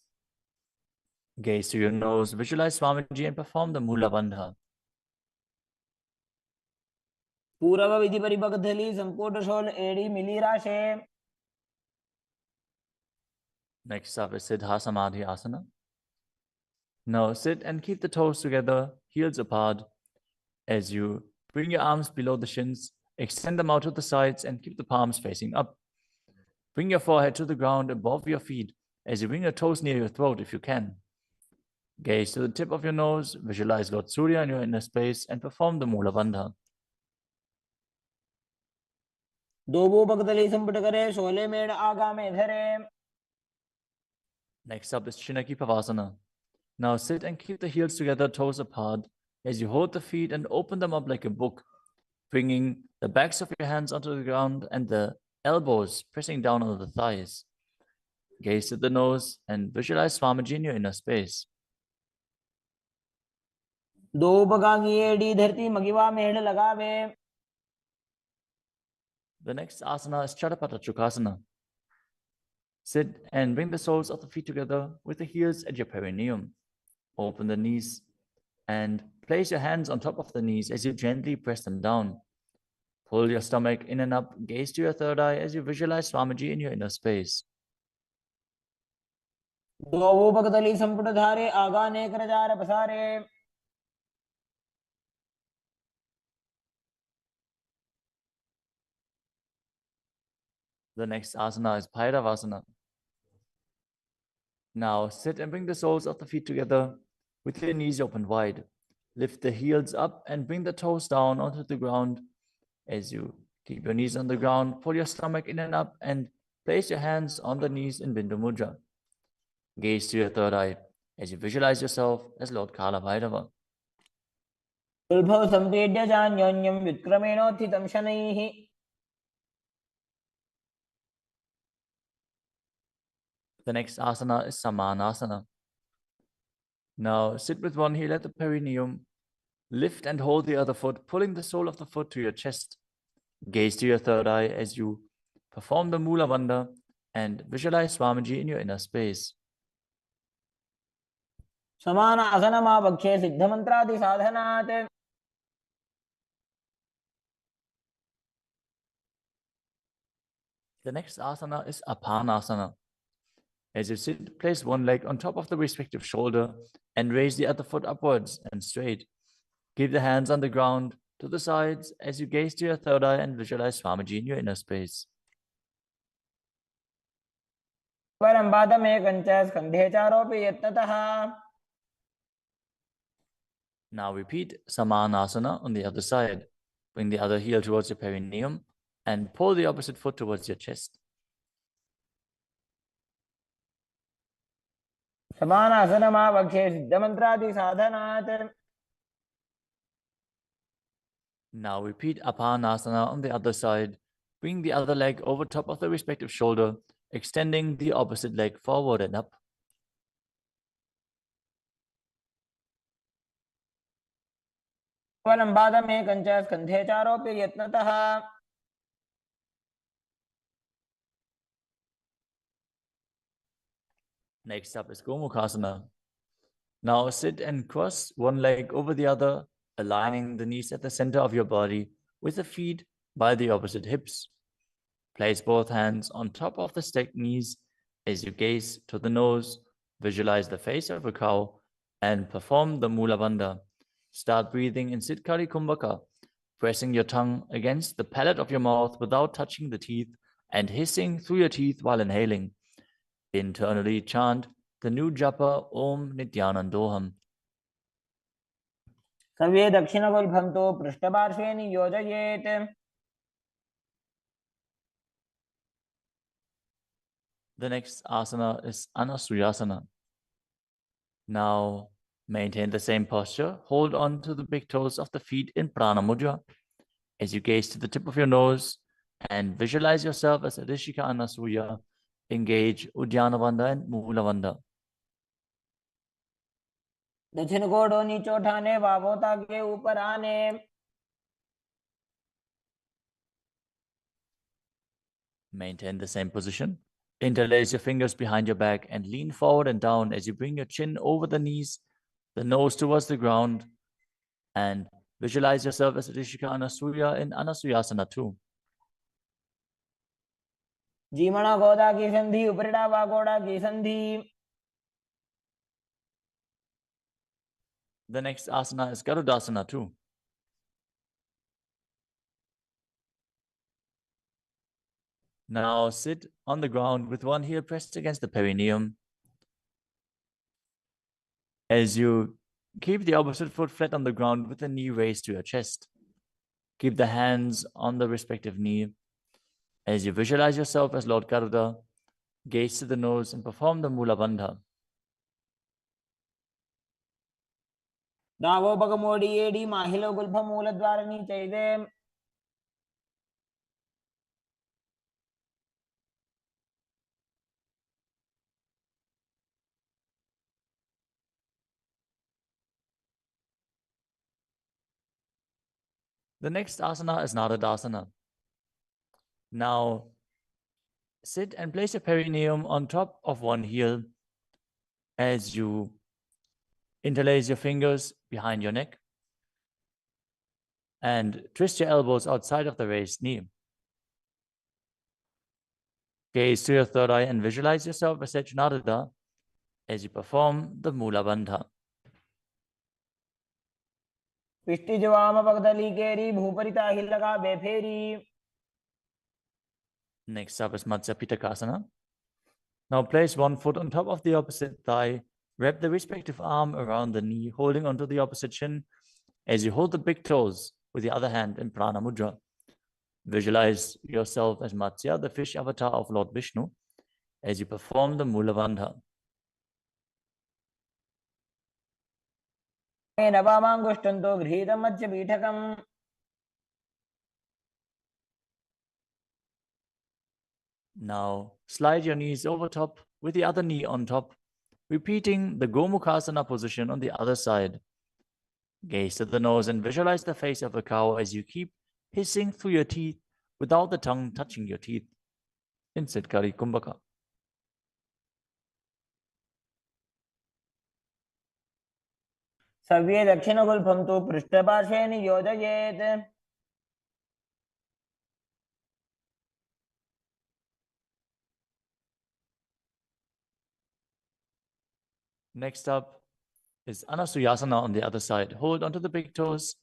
Gaze to your nose, visualize Swamiji and perform the Mula Bandha. पूर्व विधि परिबगधली संपुट शोल एड़ी मिली राशे. Next up is Siddha Samadhi Asana. Now sit and keep the toes together, heels apart. As you bring your arms below the shins, extend them out to the sides and keep the palms facing up. Bring your forehead to the ground above your feet as you bring your toes near your throat if you can. Gaze to the tip of your nose, visualize Lord Surya in your inner space and perform the Mula Bandha. दो बगतली संपुट करे शोले मेड़ आगा में धरे. Next up is Chinaki Pavasana. Now sit and keep the heels together, toes apart, as you hold the feet and open them up like a book, bringing the backs of your hands onto the ground and the elbows pressing down on the thighs. Gaze to the nose and visualize Swamiji in your inner space. दो बगांगी एड़ी धरती मगिवा मेड़ लगावे. The next asana is Chadapata Chukasana. Sit and bring the soles of the feet together with the heels at your perineum. Open the knees and place your hands on top of the knees as you gently press them down. Pull your stomach in and up, gaze to your third eye as you visualize Swamiji in your inner space. दो बगतली संपुट धारे आगा ने कर jar पसारे. The next asana is Bhairavasana. Now sit and bring the soles of the feet together with your knees open wide. Lift the heels up and bring the toes down onto the ground. As you keep your knees on the ground, pull your stomach in and up and place your hands on the knees in Bindu Mudra. Gaze to your third eye as you visualize yourself as Lord Kala Bhairava. कुलभौ संपेड्य जान्योन्यं व्युत्क्रमेणोत्थितं शनैः. The next asana is Samanasana. Now sit with one heel at the perineum. Lift and hold the other foot, pulling the sole of the foot to your chest. Gaze to your third eye as you perform the Mula Bandha and visualize Swamiji in your inner space. समान आसनमावक्षे सिद्धमन्त्रादि साधनात्. The next asana is Apanasana. As you sit, place one leg on top of the respective shoulder and raise the other foot upwards and straight. Keep the hands on the ground to the sides as you gaze to your third eye and visualize Swamiji in your inner space. परं पादमेकं च स्कन्धे चारोपि यत्नतः. Now repeat Samanasana on the other side. Bring the other heel towards your perineum and pull the opposite foot towards your chest. समानासनमावक्षे सिद्धमन्त्रादिसाधनात्. Now repeat Apanasana on the other side. Bring the other leg over top of the respective shoulder, extending the opposite leg forward and up. परं पादमेकं च स्कन्धे चारोपि यत्नतः. Next up is Gomukhasana. Now sit and cross one leg over the other, aligning the knees at the center of your body with the feet by the opposite hips. Place both hands on top of the stacked knees as you gaze to the nose, visualize the face of a cow, and perform the Mula Bandha. Start breathing in Siddhkari Kumbhaka, pressing your tongue against the palate of your mouth without touching the teeth and hissing through your teeth while inhaling. Internally chant the new japa Om Nithyanandoham. सर्वे दक्षिणगुल्फं तु पृष्ठपार्श्वे नियोजयेत्. The next asana is Anasuyasana. Now maintain the same posture. Hold on to the big toes of the feet in Prana Mudra as you gaze to the tip of your nose and visualize yourself as Rishika Anasuya. Engage Uddiyana Bandha and Mula Bandha. दक्षिण कोडो नीचो ठाने वावोता के ऊपर आने. Maintain the same position. Interlace your fingers behind your back and lean forward and down as you bring your chin over the knees, the nose towards the ground, and visualize yourself as Rishika Anasuya in Anasuyasana too. जीमणा गोदा की संधि उपरिड़ा वागोड़ा की संधि. The next asana is Garudasana too. Now sit on the ground with one heel pressed against the perineum. As you keep the opposite foot flat on the ground with the knee raised to your chest. Keep the hands on the respective knee. As you visualize yourself as Lord Garuda, gaze to the nose and perform the Mula Bandha. दावो बगमोडी एडी माहिलो गुल्फ मूलद्वारणी चैदे. The next asana is Naradasana. Now sit and place your perineum on top of one heel as you interlace your fingers behind your neck and twist your elbows outside of the raised knee. Gaze to your third eye and visualize yourself as Narada as you perform the Mula Bandha. पिष्टि जवाम पगदली केरी भूपरिता हिलका बेफेरी. Next up is Matsya Pitakasana. Now place one foot on top of the opposite thigh. Wrap the respective arm around the knee, holding onto the opposite shin as you hold the big toes with the other hand in Prana Mudra. Visualize yourself as Matsya, the fish avatar of Lord Vishnu, as you perform the Mula Bandha. नवामांगुष्टंतो गृहीतं मत्स्य पीठकम्. Now slide your knees over top with the other knee on top, repeating the Gomukhasana position on the other side. Gaze to the nose and visualize the face of a cow as you keep hissing through your teeth without the tongue touching your teeth in Siddhkari Kumbhaka. सव्ये दक्षिणगुल्फं तु पृष्ठपार्श्वे नियोजयेत्. Next up is Anasuyasana on the other side. Hold onto the big toes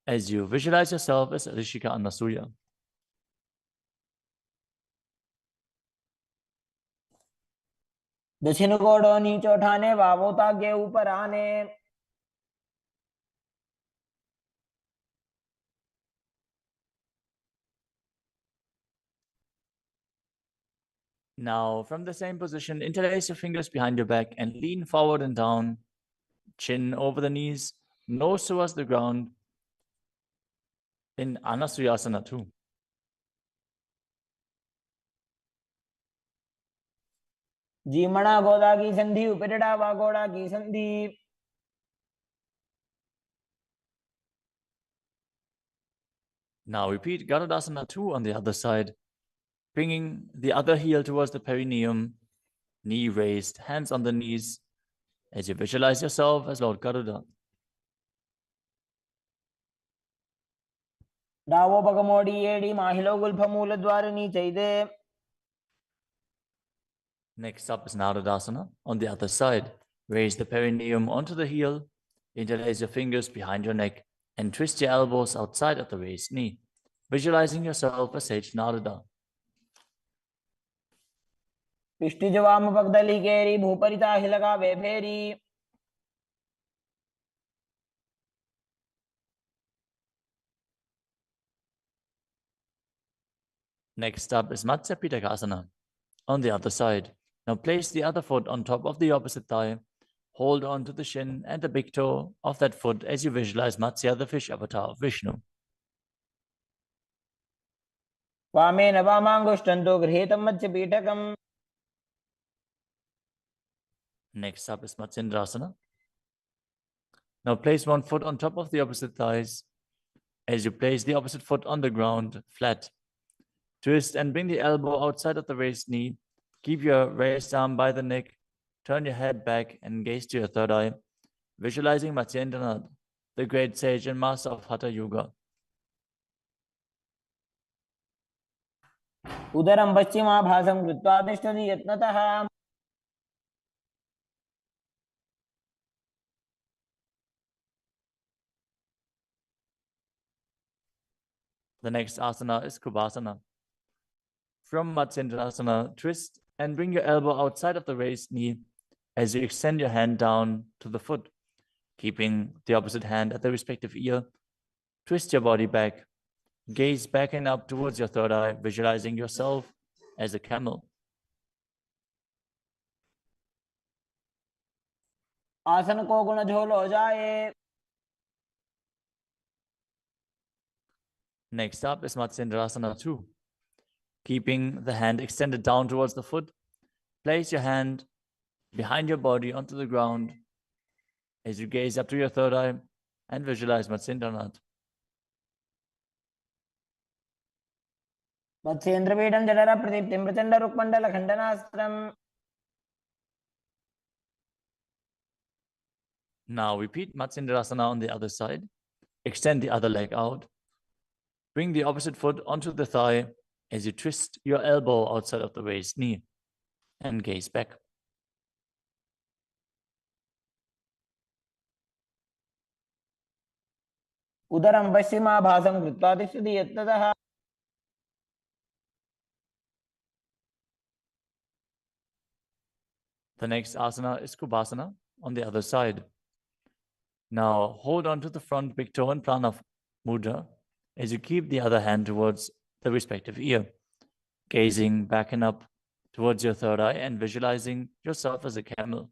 as you visualize yourself as Rishika Anasuya. दक्षिण कोड़ो नीचे उठाने वावोता के ऊपर आने. Now, from the same position, interlace your fingers behind your back and lean forward and down, chin over the knees, nose towards the ground in Anasuyasana 2. जीमणा गोदा की संधि उपरिड़ा वागोड़ा की संधि. Now repeat Garudasana 2 on the other side, bringing the other heel towards the perineum, knee raised, hands on the knees, as you visualize yourself as Lord Garuda. डावो पगमोड़ी एड़ी माहिलो गुल्फ मूल द्वार नीचे दे. Next up is Narudasana on the other side. Raise the perineum onto the heel, interlace your fingers behind your neck, and twist your elbows outside of the raised knee, visualizing yourself as Sage Naruda. पिष्टि जवाम पगदली केरी भूपरिता हिलगा वे फेरी. Next up is Matsya Pitakasana on the other side. Now place the other foot on top of the opposite thigh. Hold on to the shin and the big toe of that foot as you visualize Matsya, the fish avatar of Vishnu. वामेन वामांगुष्टन्तो गृहीतं मत्स्य पीठकम्. Next up is Matsindrasana. Now place one foot on top of the opposite thighs as you place the opposite foot on the ground, flat. Twist and bring the elbow outside of the raised knee. Keep your raised arm by the neck. Turn your head back and gaze to your third eye, visualizing Matsyendranath, the great sage and master of Hatha Yoga. उदरं पश्चिमाभासं कृत्वा तिष्ठति यत्नतः. The next asana is Kubhasana. From Matsyendrasana, twist and bring your elbow outside of the raised knee as you extend your hand down to the foot, keeping the opposite hand at the respective ear. Twist your body back. Gaze back and up towards your third eye, visualizing yourself as a camel. आसन को गुण झोल हो जाए. Next up is Matsyendrasana 2. Keeping the hand extended down towards the foot, place your hand behind your body onto the ground as you gaze up to your third eye and visualize Matsyendranath. मत्स्येन्द्रपीठं जठर प्रदीप्तिं Prachanda रुक्मण्डल खण्डनास्त्रम्. Now repeat Matsyendrasana on the other side. Extend the other leg out. Bring the opposite foot onto the thigh as you twist your elbow outside of the raised knee and gaze back. उदरं पश्चिमाभासं कृत्वा तिष्ठति यत्नतः. The next asana is Kubhasana on the other side. Now hold on to the front big toe and prana mudra as you keep the other hand towards the respective ear, gazing back and up towards your third eye and visualizing yourself as a camel.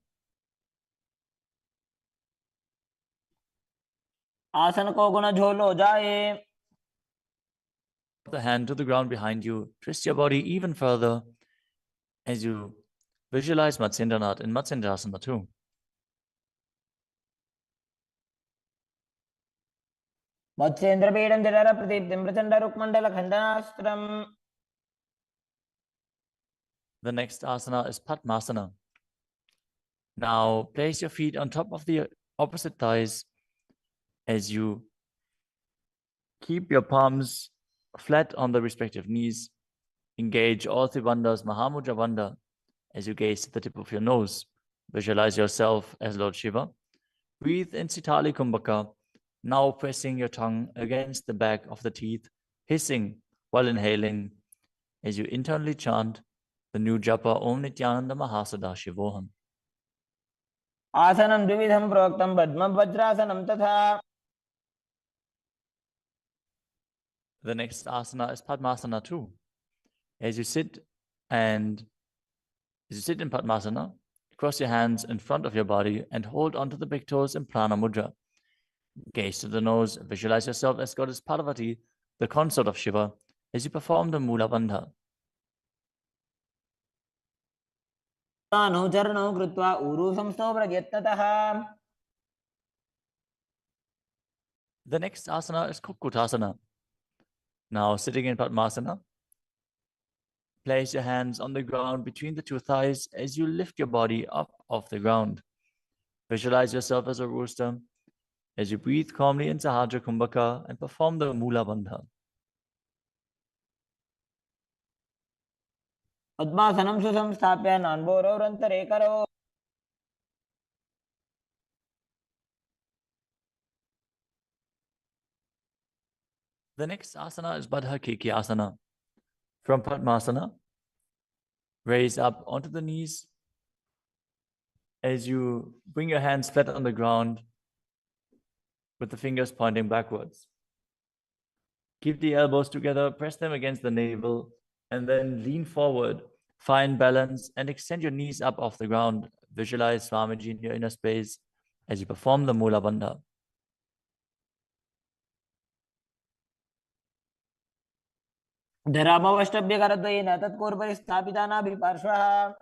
आसन को गुण झोल हो जाए. The hand to the ground behind you. Twist your body even further as you visualize Matsyendranath in Matsyendrasana 2. मत्स्येन्द्रपीठं जठर प्रदीप्तिं Prachanda रुक्मण्डल खण्डनास्त्रम्. The next asana is Padmasana. Now place your feet on top of the opposite thighs as you keep your palms flat on the respective knees. Engage all three bandhas, Mahamudra Bandha, as you gaze to the tip of your nose, visualize yourself as Lord Shiva. Breathe in Sitali Kumbhaka, now pressing your tongue against the back of the teeth, hissing while inhaling as you internally chant the new japa Om Nithyananda Mahasada-shivoham. आसनं द्विविधं प्रोक्तं पद्मं वज्रासनं तथा. The next asana is Padmasana too. As you sit in Padmasana, cross your hands in front of your body and hold onto the big toes in Prana Mudra. Gaze to the nose, visualize yourself as Goddess Parvati, the consort of Shiva, as you perform the Mula Bandha. तानौ चरणौ कृत्वा ऊरू संस्थौ प्रयत्नतः. The next asana is Kukutasana. Now sitting in Padmasana, place your hands on the ground between the two thighs as you lift your body up off the ground. Visualize yourself as a rooster as you breathe calmly in Sahajra Kumbhaka and perform the Mula Bandha. पद्मासनं सुसंस्थाप्य नान्बोरौरन्तरे करौ. The next asana is Baddha Keki Asana. From Padmasana, raise up onto the knees as you bring your hands flat on the ground with the fingers pointing backwards. Keep the elbows together, press them against the navel, and then lean forward. Find balance and extend your knees up off the ground. Visualize Swamiji in your inner space as you perform the Mula Bandha. धरामवष्टभ्यकरद्वयेन तत्पूर्वपरि स्थापिता नाभिपार्श्वः.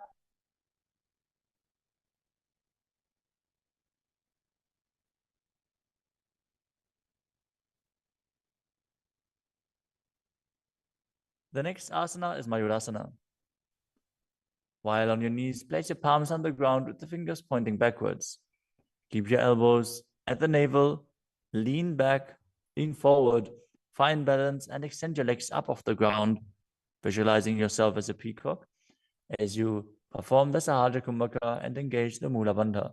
The next asana is Mayurasana. While on your knees, place your palms on the ground with the fingers pointing backwards. Keep your elbows at the navel, lean back, lean forward, find balance and extend your legs up off the ground, visualizing yourself as a peacock as you perform the Sahajra Kumbhaka and engage the Mula Bandha.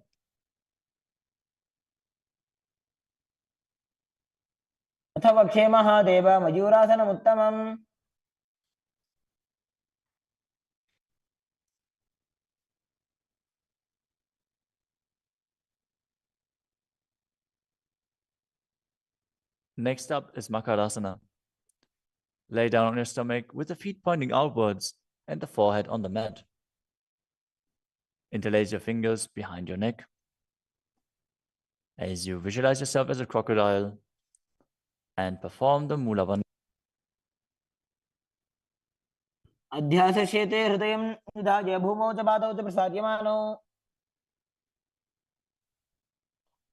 अथ वक्षे Mahadev मयूरासनमुत्तमम्. Next up is Makarasana. Lay down on your stomach with the feet pointing outwards and the forehead on the mat. Interlace your fingers behind your neck as you visualize yourself as a crocodile and perform the Mula Bandha. अध्यासश्येते हृदयं निधाय भूमौ च पादौ च प्रसार्यमानौ.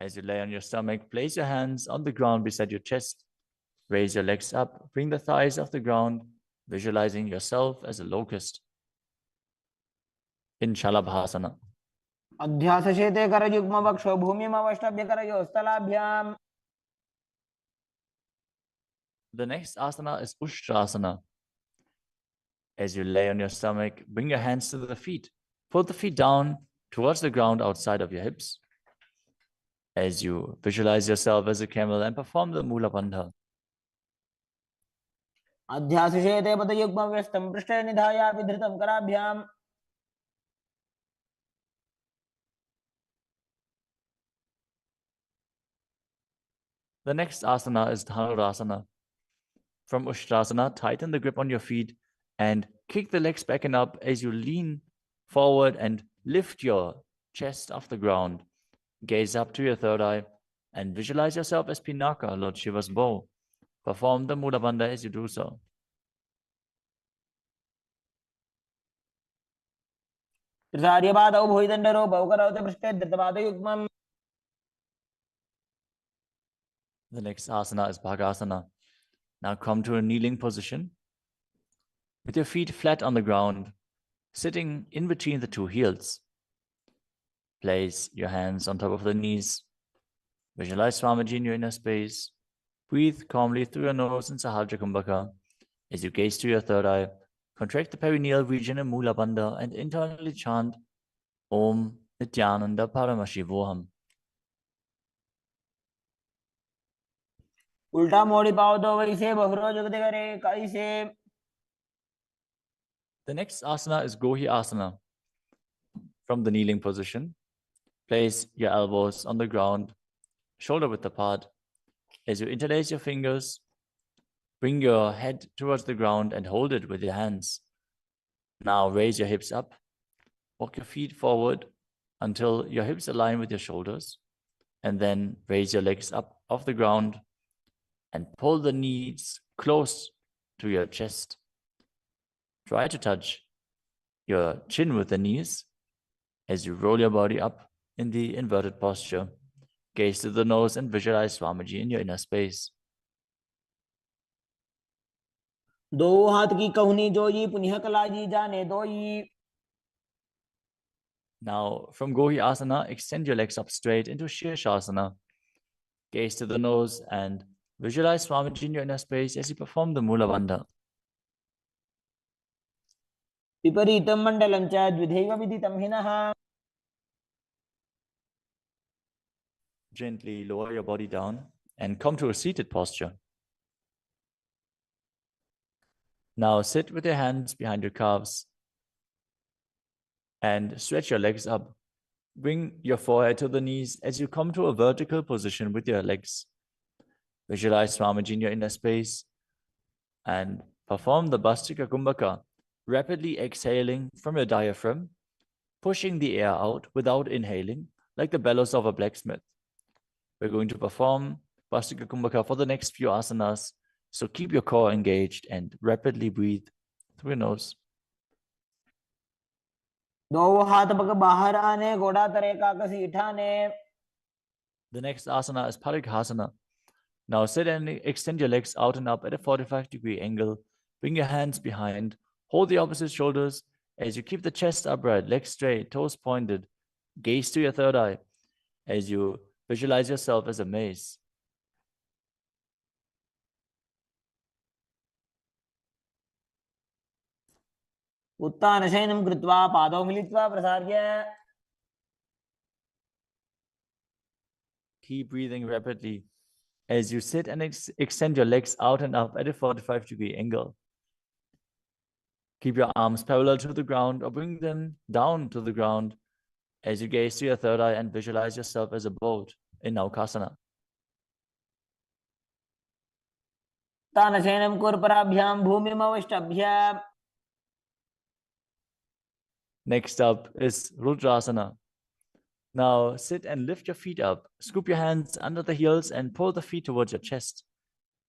As you lay on your stomach, place your hands on the ground beside your chest. Raise your legs up, bring the thighs off the ground, visualizing yourself as a locust. In Shalabhasana. अध्यासश्येते करयुग्मवक्षौ भूमिमवष्टभ्यकरयोस्तलाभ्याम्. The next asana is Ushtrasana. As you lay on your stomach, bring your hands to the feet. Pull the feet down towards the ground outside of your hips. As you visualize yourself as a camel and perform the Mula Bandha. अध्यासश्येते पदयुग्मव्यस्तं पृष्ठे निधाय विधृतं कराभ्याम्. The next asana is Dhanurasana. From Ushtrasana, tighten the grip on your feet and kick the legs back and up as you lean forward and lift your chest off the ground. Gaze up to your third eye and visualize yourself as Pinaka, Lord Shiva's bow. Perform the Mula Bandha as you do so. त्रिसार्यपादौ भुविदण्डरूपौ करौ च पृष्ठे धृतपादयुग्मम्. The next asana is Bhagasana. Now come to a kneeling position with your feet flat on the ground, sitting in between the two heels. Place your hands on top of the knees. Visualize Swamiji in your inner space. Breathe calmly through your nose in Sahajra Kumbhaka. As you gaze to your third eye, contract the perineal region in Mula Bandha and internally chant Om Nithyananda Paramashivoham. उल्टा मोड़ी पाओ तो वैसे बहरो जुगते करे कैसे. The next asana is Gohi Asana. From the kneeling position, place your elbows on the ground, shoulder width apart. As you interlace your fingers, bring your head towards the ground and hold it with your hands. Now raise your hips up. Walk your feet forward until your hips align with your shoulders. And then raise your legs up off the ground and pull the knees close to your chest. Try to touch your chin with the knees as you roll your body up in the inverted posture. Gaze to the nose and visualize Swamiji in your inner space. दो हाथ की कहुनी जोई पुनः कलाजी जाने दोई. Now, from Gohi Asana, extend your legs up straight into Shirshasana. Gaze to the nose and visualize Swamiji in your inner space as you perform the Mula Bandha. विपरीतं मण्डलं च द्विधैव विदितं हिनः. Gently lower your body down and come to a seated posture. Now sit with your hands behind your calves and stretch your legs up. Bring your forehead to the knees as you come to a vertical position with your legs. Visualize Swamiji in your inner space and perform the Bhastika Kumbhaka, rapidly exhaling from your diaphragm, pushing the air out without inhaling, like the bellows of a blacksmith. We're going to perform Bhastika Kumbhaka for the next few asanas, so keep your core engaged and rapidly breathe through your nose. दो हाथ पग बाहर आने घोड़ा तरे का कसी इठाने. The next asana is Parighasana. Now sit and extend your legs out and up at a 45-degree angle. Bring your hands behind. Hold the opposite shoulders as you keep the chest upright, legs straight, toes pointed. Gaze to your third eye as you visualize yourself as a mace. उत्तानशयनं कृत्वा पादौ मिलित्वा प्रसार्य. Keep breathing rapidly as you sit and extend your legs out and up at a 45-degree angle. Keep your arms parallel to the ground or bring them down to the ground as you gaze to your third eye and visualize yourself as a boat in Naukasana. तानशयनं कुर्पराभ्यां भूमिमवष्टभ्य. Next up is Rudrasana. Now sit and lift your feet up. Scoop your hands under the heels and pull the feet towards your chest.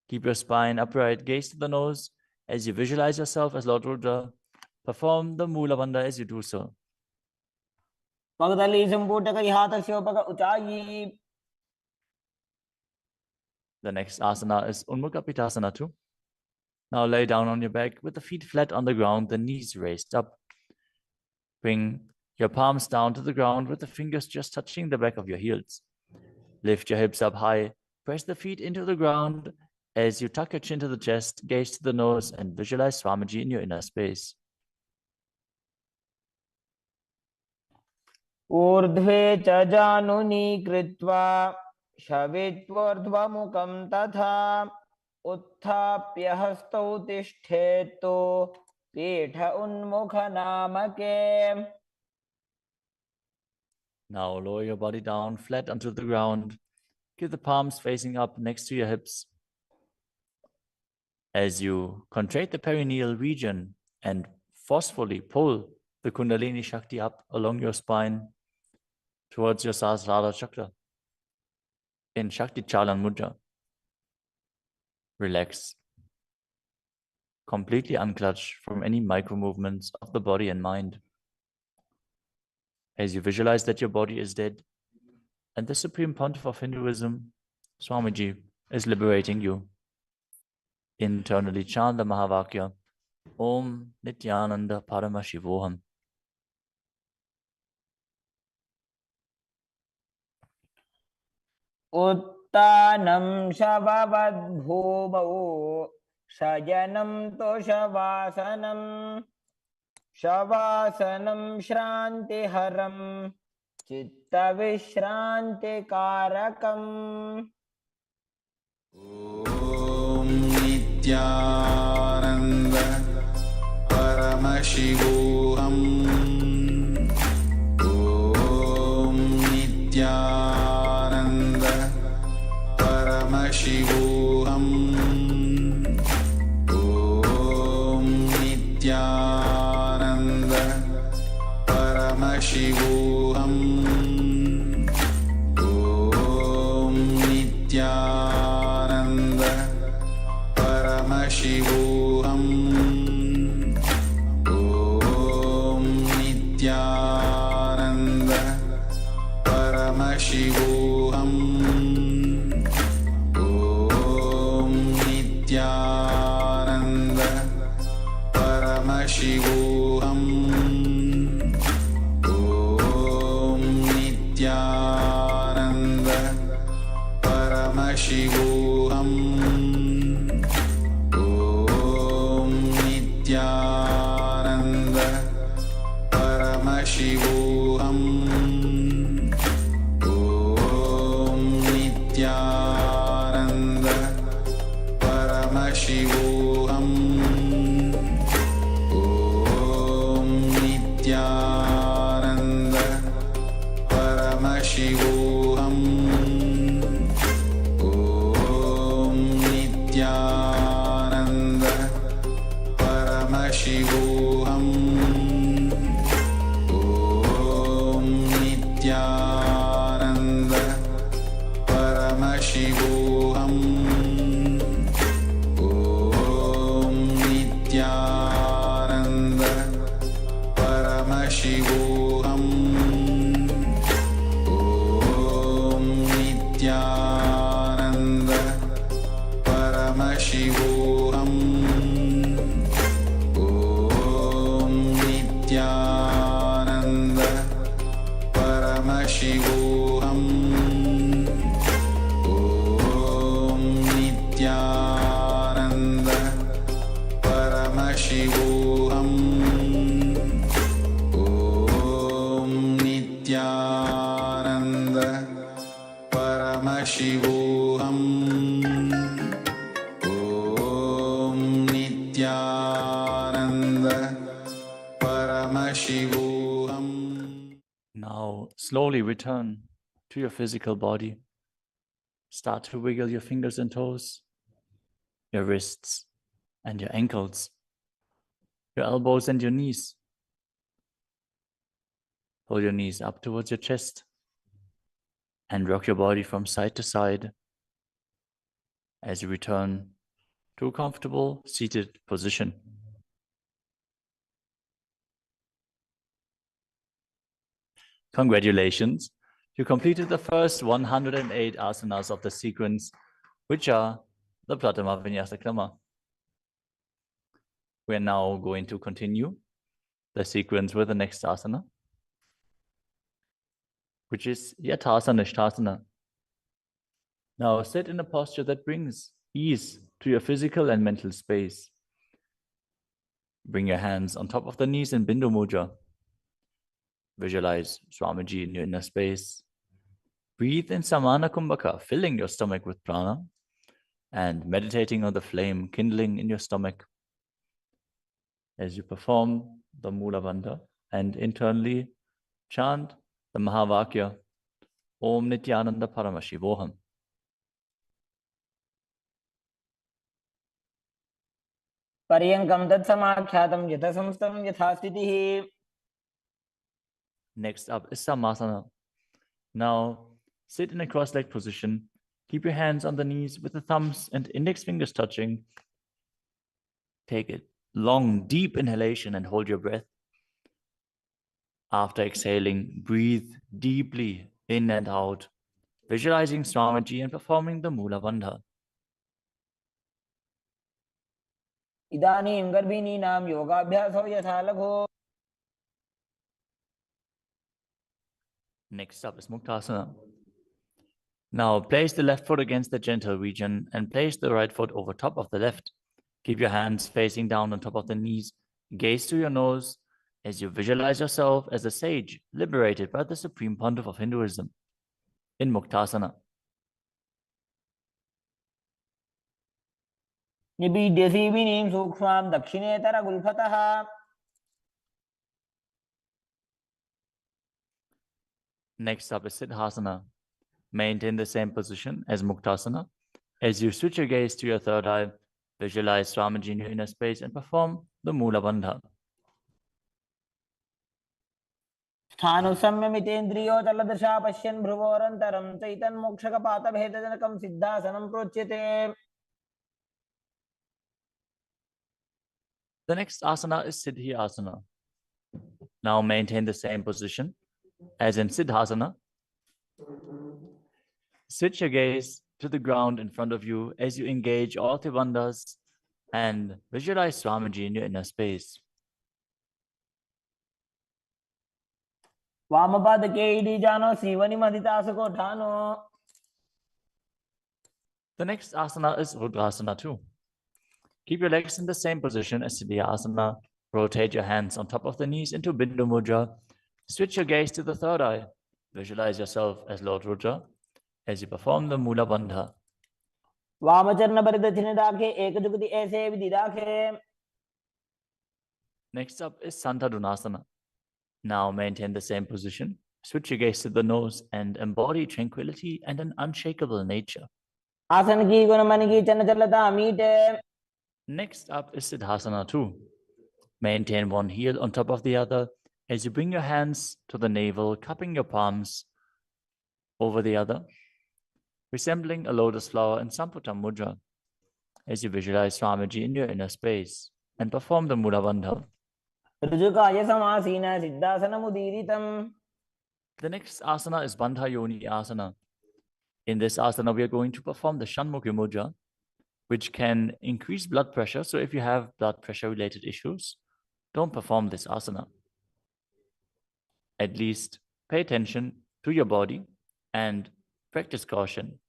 Keep your spine upright, gaze to the nose as you visualize yourself as Lord Rudra. Perform the Mula Bandha as you do so. पगदली संपुटक हाथस्य पग उचाई. The next asana is Unmukha Pitasana too. Now lay down on your back with the feet flat on the ground, the knees raised up. Bring your palms down to the ground with the fingers just touching the back of your heels. Lift your hips up high. Press the feet into the ground as you tuck your chin to the chest, gaze to the nose, and visualize Swamiji in your inner space. ऊर्ध्वे च जानुनी कृत्वा शवित्वोर्ध्वमुखं तथा उत्थाप्य हस्तौ तिष्ठेत्तु पीठ उन्मुख नामके. Now lower your body down flat onto the ground. Keep the palms facing up next to your hips. As you contract the perineal region and forcefully pull the Kundalini Shakti up along your spine towards your Sahasrara Chakra in Shakti Chalan Mudra. Relax. Completely unclutch from any micro movements of the body and mind. As you visualize that your body is dead and the Supreme Pontiff of Hinduism, Swamiji, is liberating you. Internally chant the Mahavakya, Om Nithyananda Paramashivoham. उत्तानं शववद्भूमौ शयनं तोषवासनं शवासनं श्रान्तिहरं चित्तविश्रान्तिकारकम् ॐ नित्यानन्द परमशिवोऽहम् ॐ नित्यानन्द परमशिवोऽहम् ॐ नित्यानन्द परमशिवोऽहम् ॐ नित्यानन्द परमशिवोऽहम् ॐ नित्यानन्द परमशिवोऽहम् ॐ नित्यानन्द परमशिवोऽहम् ॐ नित्यानन्द परमशिवोऽहम् ॐ नित्यानन्द परमशिवोऽहम् ॐ नित्यानन्द परमशिवोऽहम् ॐ नित्यानन्द परमशिवोऽहम् ॐ नित्यानन्द परमशिवोऽहम् ॐ नित्यानन्द परमशिवोऽहम् ॐ नित्यानन्द परमशिवोऽहम् ॐ नित्यानन्द परमशिवोऽहम् ॐ नित्यानन्द परमशिवोऽहम् ॐ नित्यानन्द परमशिवोऽहम् ॐ नित्यानन्द परमशिवोऽहम् ॐ नित्यानन्द परमशिवोऽहम्. Now slowly return to your physical body. Start to wiggle your fingers and toes, your wrists and your ankles, your elbows and your knees. Pull your knees up towards your chest and rock your body from side to side as you return to a comfortable seated position. Congratulations, you completed the first 108 asanas of the sequence, which are the Pratama Vinyasa Krama. We are now going to continue the sequence with the next asana, which is Yathasana Nishthasana. Now sit in a posture that brings ease to your physical and mental space. Bring your hands on top of the knees in Bindu Mudra. Visualize Swamiji in your inner space. Breathe in Samana Kumbhaka, filling your stomach with prana and meditating on the flame kindling in your stomach as you perform the Mula Bandha and internally chant the Mahavakya, Om Nithyananda Paramashivoham. पर्यङ्कं तत्समाख्यातं यथासंस्थं यथास्थितिः. Next up is Samasana. Now sit in a cross-legged position. Keep your hands on the knees with the thumbs and index fingers touching. Take a long, deep inhalation and hold your breath. After exhaling, breathe deeply in and out, visualizing Swamiji and performing the Mula Bandha. इदानीं गर्भिणीनां योगाभ्यासो यथा लघो. Next up is Muktasana. Now place the left foot against the gentle region and place the right foot over top of the left. Keep your hands facing down on top of the knees. Gaze to your nose as you visualize yourself as a sage liberated by the Supreme Pontiff of Hinduism in Muktasana. निबीड्यसी विनीं सूक्ष्मां दक्षिणेतर गुल्फतः Next up is Siddhasana. Maintain the same position as Muktasana. As you switch your gaze to your third eye, visualize Swamiji in your inner space and perform the Mula Bandha. स्थानुसंयमितेन्द्रियो तलदृशा पश्यन् भ्रुवोरन्तरं चैतन्मोक्षकपातभेदजनकं सिद्धासनं प्रोच्यते. The next asana is Siddhi Asana. Now maintain the same position as in Siddhasana. Switch your gaze to the ground in front of you as you engage all Tribandhas and visualize Swamiji in your inner space. वामपादके इडीजानो श्रीवनिमधितासुको ठानो. The next asana is Rudrasana too. Keep your legs in the same position as Siddhi Asana. Rotate your hands on top of the knees into Bindu Mudra. Switch your gaze to the third eye. Visualize yourself as Lord Rudra as you perform the Mula Bandha. वामचरण परिदक्षिण दाखे एकजुगति ऐसे विधि दाखे. Next up is Santadunasana. Now maintain the same position. Switch your gaze to the nose and embody tranquility and an unshakable nature. आसन की गुण मन की चन चलता मीटे. Next up is Siddhasana too. Maintain one heel on top of the other as you bring your hands to the navel, cupping your palms over the other, resembling a lotus flower in Samputa Mudra as you visualize Swamiji in your inner space and perform the Mula Bandha. ऋजुकाय समासीन सिद्धासनमुदीरितम्. The next asana is Bandha Yoni Asana. In this asana, we are going to perform the Shanmukhi Mudra, which can increase blood pressure. So if you have blood pressure related issues, don't perform this asana. At least pay attention to your body and practice caution.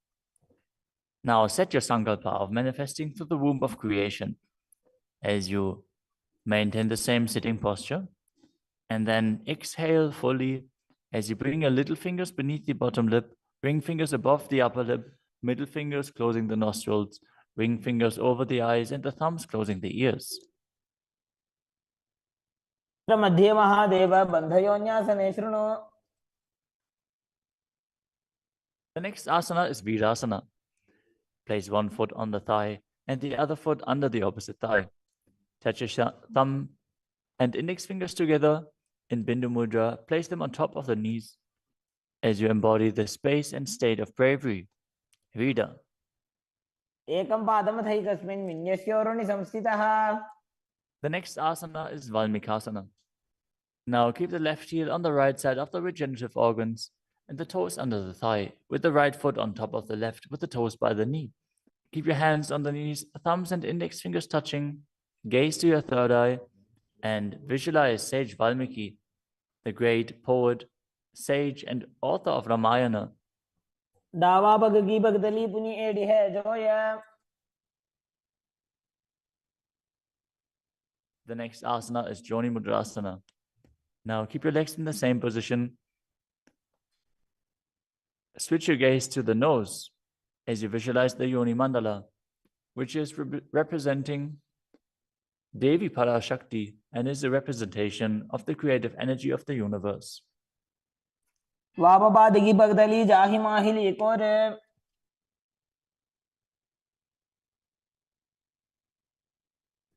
Now set your sankalpa of manifesting through the womb of creation as you maintain the same sitting posture, and then exhale fully as you bring your little fingers beneath the bottom lip, ring fingers above the upper lip, middle fingers closing the nostrils, ring fingers over the eyes, and the thumbs closing the ears. मध्ये महादेव बन्धयोन्यासने शृणु. The next asana is Virasana. Place one foot on the thigh and the other foot under the opposite thigh. Touch your thumb and index fingers together in Bindu Mudra. Place them on top of the knees as you embody the space and state of bravery. Vida. एकं पादमथैकस्मिन् विन्यस्योरुणि संस्थितः. The next asana is Valmikasana. Now keep the left heel on the right side of the regenerative organs and the toes under the thigh, with the right foot on top of the left, with the toes by the knee. Keep your hands on the knees, thumbs and index fingers touching. Gaze to your third eye and visualize Sage Valmiki, the great poet, sage, and author of Ramayana. दावा भगगी भगदली पुनि AD है Zoya. The next asana is Joni Mudrasana. Now keep your legs in the same position. Switch your gaze to the nose as you visualize the Yoni Mandala, which is representing Devi Parashakti and is a representation of the creative energy of the universe. वामपादगी भगदली जाहि माहिली कोरे.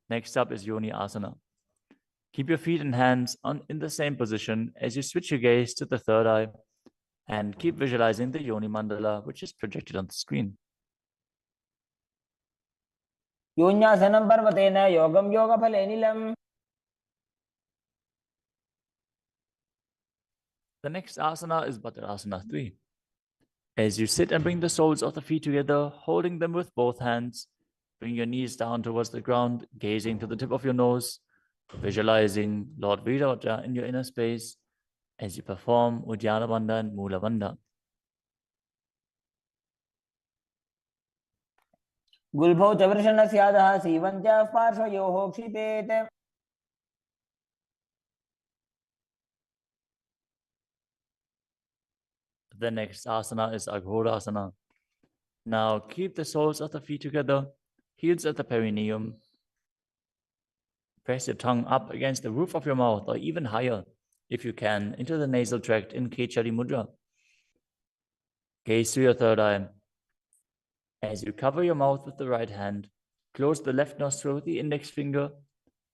Next up is Yoni Asana. Keep your feet and hands in the same position as you switch your gaze to the third eye and keep visualizing the Yoni Mandala, which is projected on the screen. योन्यासनं पर्वतेन योगं योगफलेनिलम्. The next asana is Bhadrasana 3. As you sit and bring the soles of the feet together, holding them with both hands, bring your knees down towards the ground, gazing to the tip of your nose, visualizing Lord Virata in your inner space as you perform Uddiyana Bandha and Mula Bandha. गुल्भौ च वृषणस्य स्यादः सीवञ्च पार्श्वयोः क्षिपेत्. The next asana is Urdhva Mukha Asana. Keep your legs in the same position as The next asana is Aghodasana. Now keep the soles of the feet together, heels at the perineum. Press your tongue up against the roof of your mouth, or even higher, if you can, into the nasal tract in Kechari Mudra. Gaze to your third eye. As you cover your mouth with the right hand, close the left nostril with the index finger.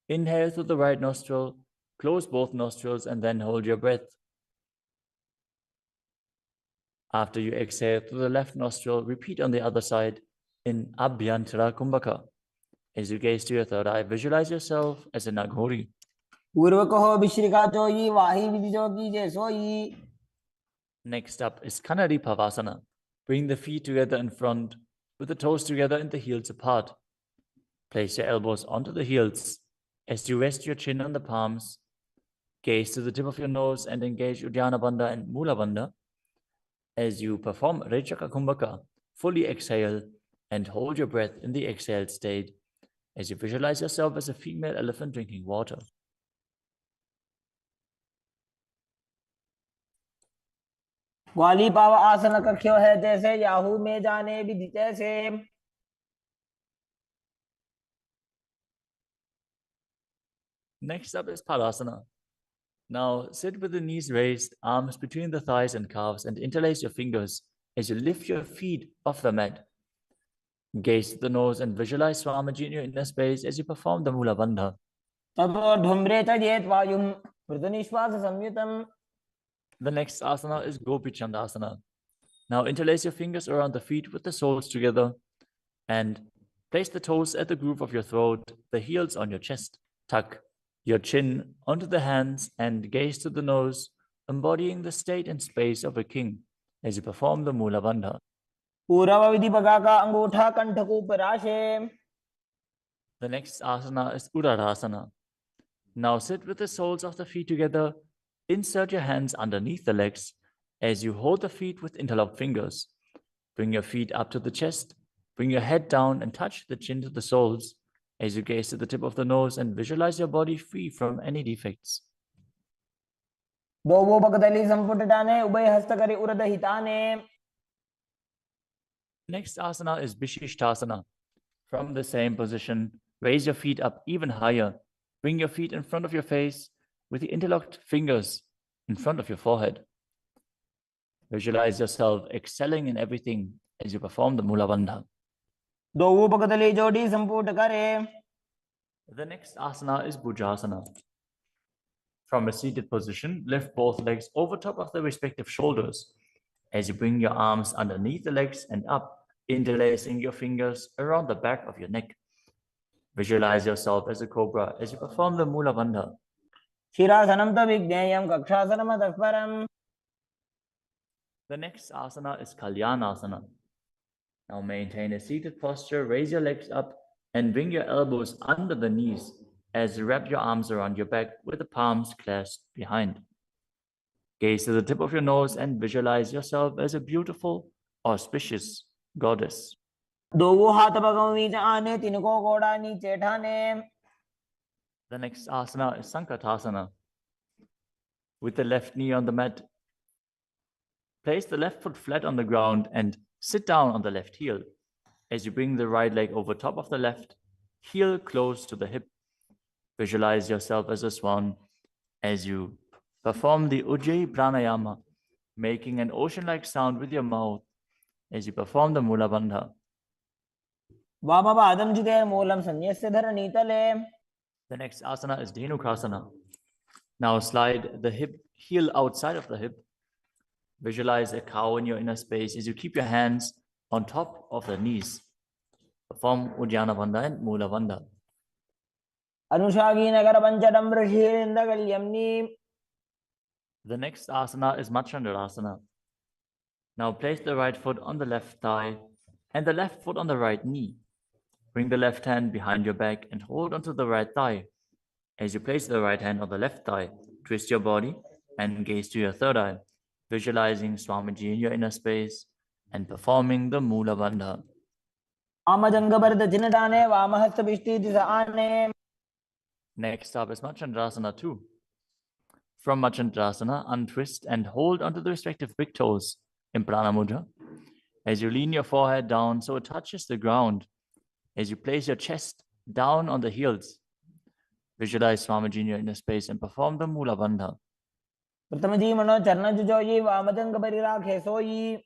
Inhale through the right nostril, close both nostrils, and then hold your breath. After you exhale through the left nostril, repeat on the other side in Abhyantara Kumbhaka. As you gaze to your third eye, visualize yourself as an Aghori. पूर्व कहो विश्रिका चोई वाही विधि जो कीजे सोई. Next up is Kanadi Pavasana. Bring the feet together in front, with the toes together and the heels apart. Place your elbows onto the heels. As you rest your chin on the palms, gaze to the tip of your nose and engage Uddiyana Bandha and Mula Bandha. As you perform Rechaka Kumbhaka, fully exhale and hold your breath in the exhaled state as you visualize yourself as a female elephant drinking water. ग्वाली पाव आसन कख्यो है जैसे Yahoo में जाने विधि जैसे. Next up is Padasana. Now sit with the knees raised, arms between the thighs and calves, and interlace your fingers as you lift your feet off the mat. Gaze to the nose and visualize Swamiji in your inner space as you perform the Mula Bandha. ततो ढुम्रे तजेत वायुम मृदुनिश्वास संयुतम. The next asana is Gopi Chandasana. Now interlace your fingers around the feet with the soles together and place the toes at the groove of your throat, the heels on your chest. Tuck your chin onto the hands and gaze to the nose, embodying the state and space of a king as you perform the Mula Bandha. पूर्व विधि बगा का अंगूठा कंठ को पराशे. The next asana is Udadasana. Now sit with the soles of the feet together. Insert your hands underneath the legs as you hold the feet with interlocked fingers. Bring your feet up to the chest. Bring your head down and touch the chin to the soles as you gaze to the tip of the nose and visualize your body free from any defects. दोवो बगदली संपुटटाने उभय हस्त करी उरद हिताने. Next asana is Vishishtasana. From the same position, raise your feet up even higher. Bring your feet in front of your face with the interlocked fingers in front of your forehead. Visualize yourself excelling in everything as you perform the Mula Bandha. दोवो बगदली जोड़ी संपुट करे. The next asana is Bhujasana. From a seated position, lift both legs over top of the respective shoulders as you bring your arms underneath the legs and up, interlacing your fingers around the back of your neck. Visualize yourself as a cobra as you perform the Mula Bandha. शिरासनम त विज्ञेयम कक्षासनम तत्परम. The next asana is Kalyanasana. Now maintain a seated posture, raise your legs up and bring your elbows under the knees as you wrap your arms around your back with the palms clasped behind. Gaze to the tip of your nose and visualize yourself as a beautiful, auspicious goddess. दोवो हाथ बगों बीच आने तिनको कोड़ा नीचे ठाने. The next asana is Sankatasana. With the left knee on the mat, place the left foot flat on the ground and sit down on the left heel as you bring the right leg over top of the left, heel close to the hip. Visualize yourself as a swan as you perform the Ujjayi Pranayama, making an ocean-like sound with your mouth as you perform the Mula Bandha. वामपादं जिते मूलं संन्यस्य धरणीतले. The next asana is Dhenukasana. Now slide the heel outside of the hip. Visualize a cow in your inner space as you keep your hands on top of the knees. Perform Uddiyana Bandha and Mula Bandha. अनुषागी Nagar पंचडम ऋषिन्दगल्यम्नि. The next asana is Machandrasana. Now place the right foot on the left thigh and the left foot on the right knee. Bring the left hand behind your back and hold onto the right thigh. As you place the right hand on the left thigh, twist your body and gaze to your third eye, visualizing Swamiji in your inner space and performing the Mula Bandha. Next up is Machandrasana 2. From Machandrasana, untwist and hold onto the respective big toes in Prana Mudra. As you lean your forehead down so it touches the ground, as you place your chest down on the heels, visualize Swamiji in your inner space and perform the Mula Bandha. प्रथम जी मनो चरण जुजोई वामजंग परिराखे सोई.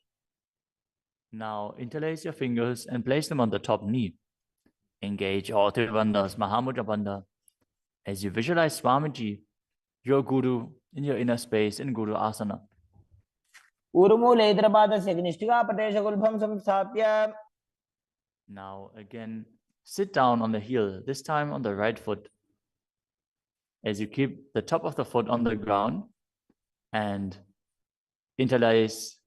Now interlace your fingers and place them on the top knee. Engage all three bandhas, Mahamudra Bandha. As you visualize Swamiji, your Guru, in your inner space in Guru Asana. ऊर्मूले इतरपादस्य निष्ठिका प्रदेशगुल्भं संस्थाप्य. Now again, sit down on the heel, this time on the right foot. As you keep the top of the foot on the ground and interlace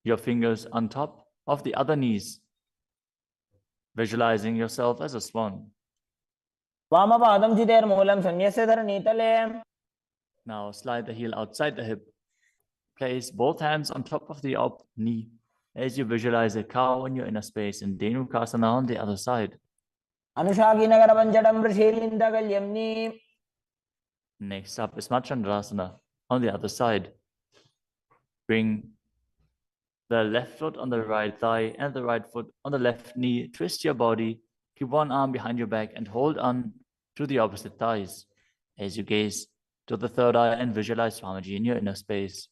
your fingers on top of the other knees, visualizing yourself as a swan. वामपादं चितेर्मूलं संन्यस्य धरणीतले. Now slide the heel outside the hip. Place both hands on top of the up knee as you visualize a cow in your inner space and Dhenukasana on the other side. अनुशाखिनगरपञ्चडं ऋषिलिन्दगल्यम्नि. Next up is Machandrasana on the other side. Bring the left foot on the right thigh and the right foot on the left knee. Twist your body. Keep one arm behind your back and hold on to the opposite thighs as you gaze to the third eye and visualize Swamiji in your inner space.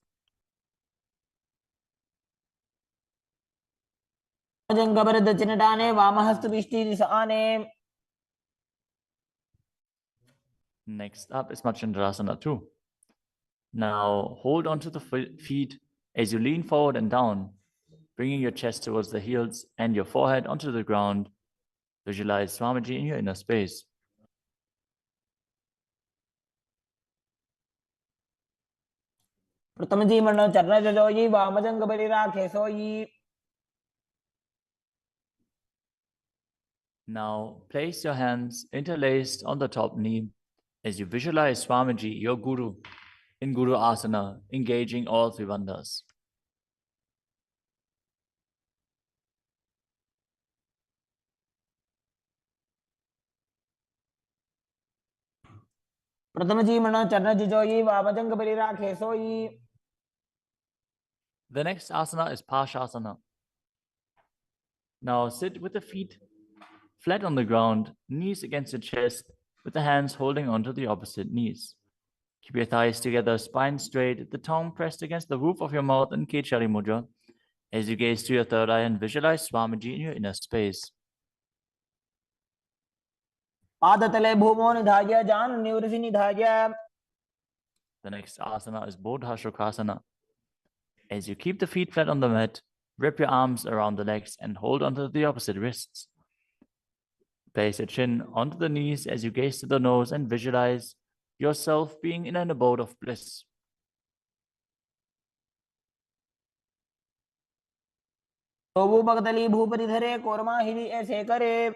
Next up is Machandrasana 2. Now hold on to the feet as you lean forward and down, bringing your chest towards the heels and your forehead onto the ground. Visualize Swamiji in your inner space. प्रथम जी मनो चरण जुजोई वामजंग परिराखे सोई. Now place your hands interlaced on the top knee as you visualize Swamiji, your Guru, in Guru Asana, engaging all three bandhas. प्रथम जी मनो चरण जुजोई वामजंग परिराखे सोई. The next asana is Pashasana. Now sit with the feet flat on the ground, knees against your chest, with the hands holding onto the opposite knees. Keep your thighs together, spine straight, the tongue pressed against the roof of your mouth in Kechari Mudra as you gaze to your third eye and visualize Swamiji in your inner space. पादतले भूमो निधाय जान निवृषि निधाय. The next asana is Bodha Shukasana. As you keep the feet flat on the mat, wrap your arms around the legs and hold onto the opposite wrists. Place your chin onto the knees as you gaze to the nose and visualize yourself being in an abode of bliss. तो भगतली भूपति धरे कोरमा हिरी ऐसे करे.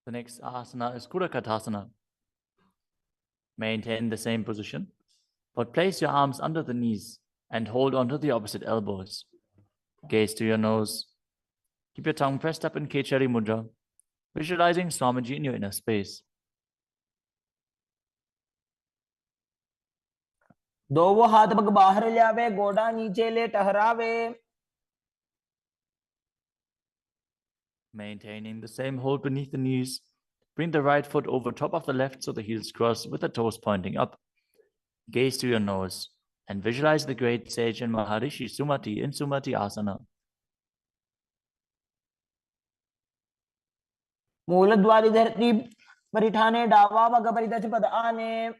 The next asana is Kudakatasana. Maintain the same position, but place your arms under the knees and hold onto the opposite elbows. Gaze to your nose. Keep your tongue pressed up in Kechari Mudra, visualizing Swamiji in your inner space. दो वो हाथ पग बाहर लावे गोड़ा नीचे ले टहरावे. Maintaining the same hold beneath the knees, bring the right foot over top of the left so the heels cross with the toes pointing up. Gaze to your nose and visualize the great sage and Maharishi Sumati in Sumati Asana. मूलद्वारि धरती परिठाने डावा वग परिदच पद आने.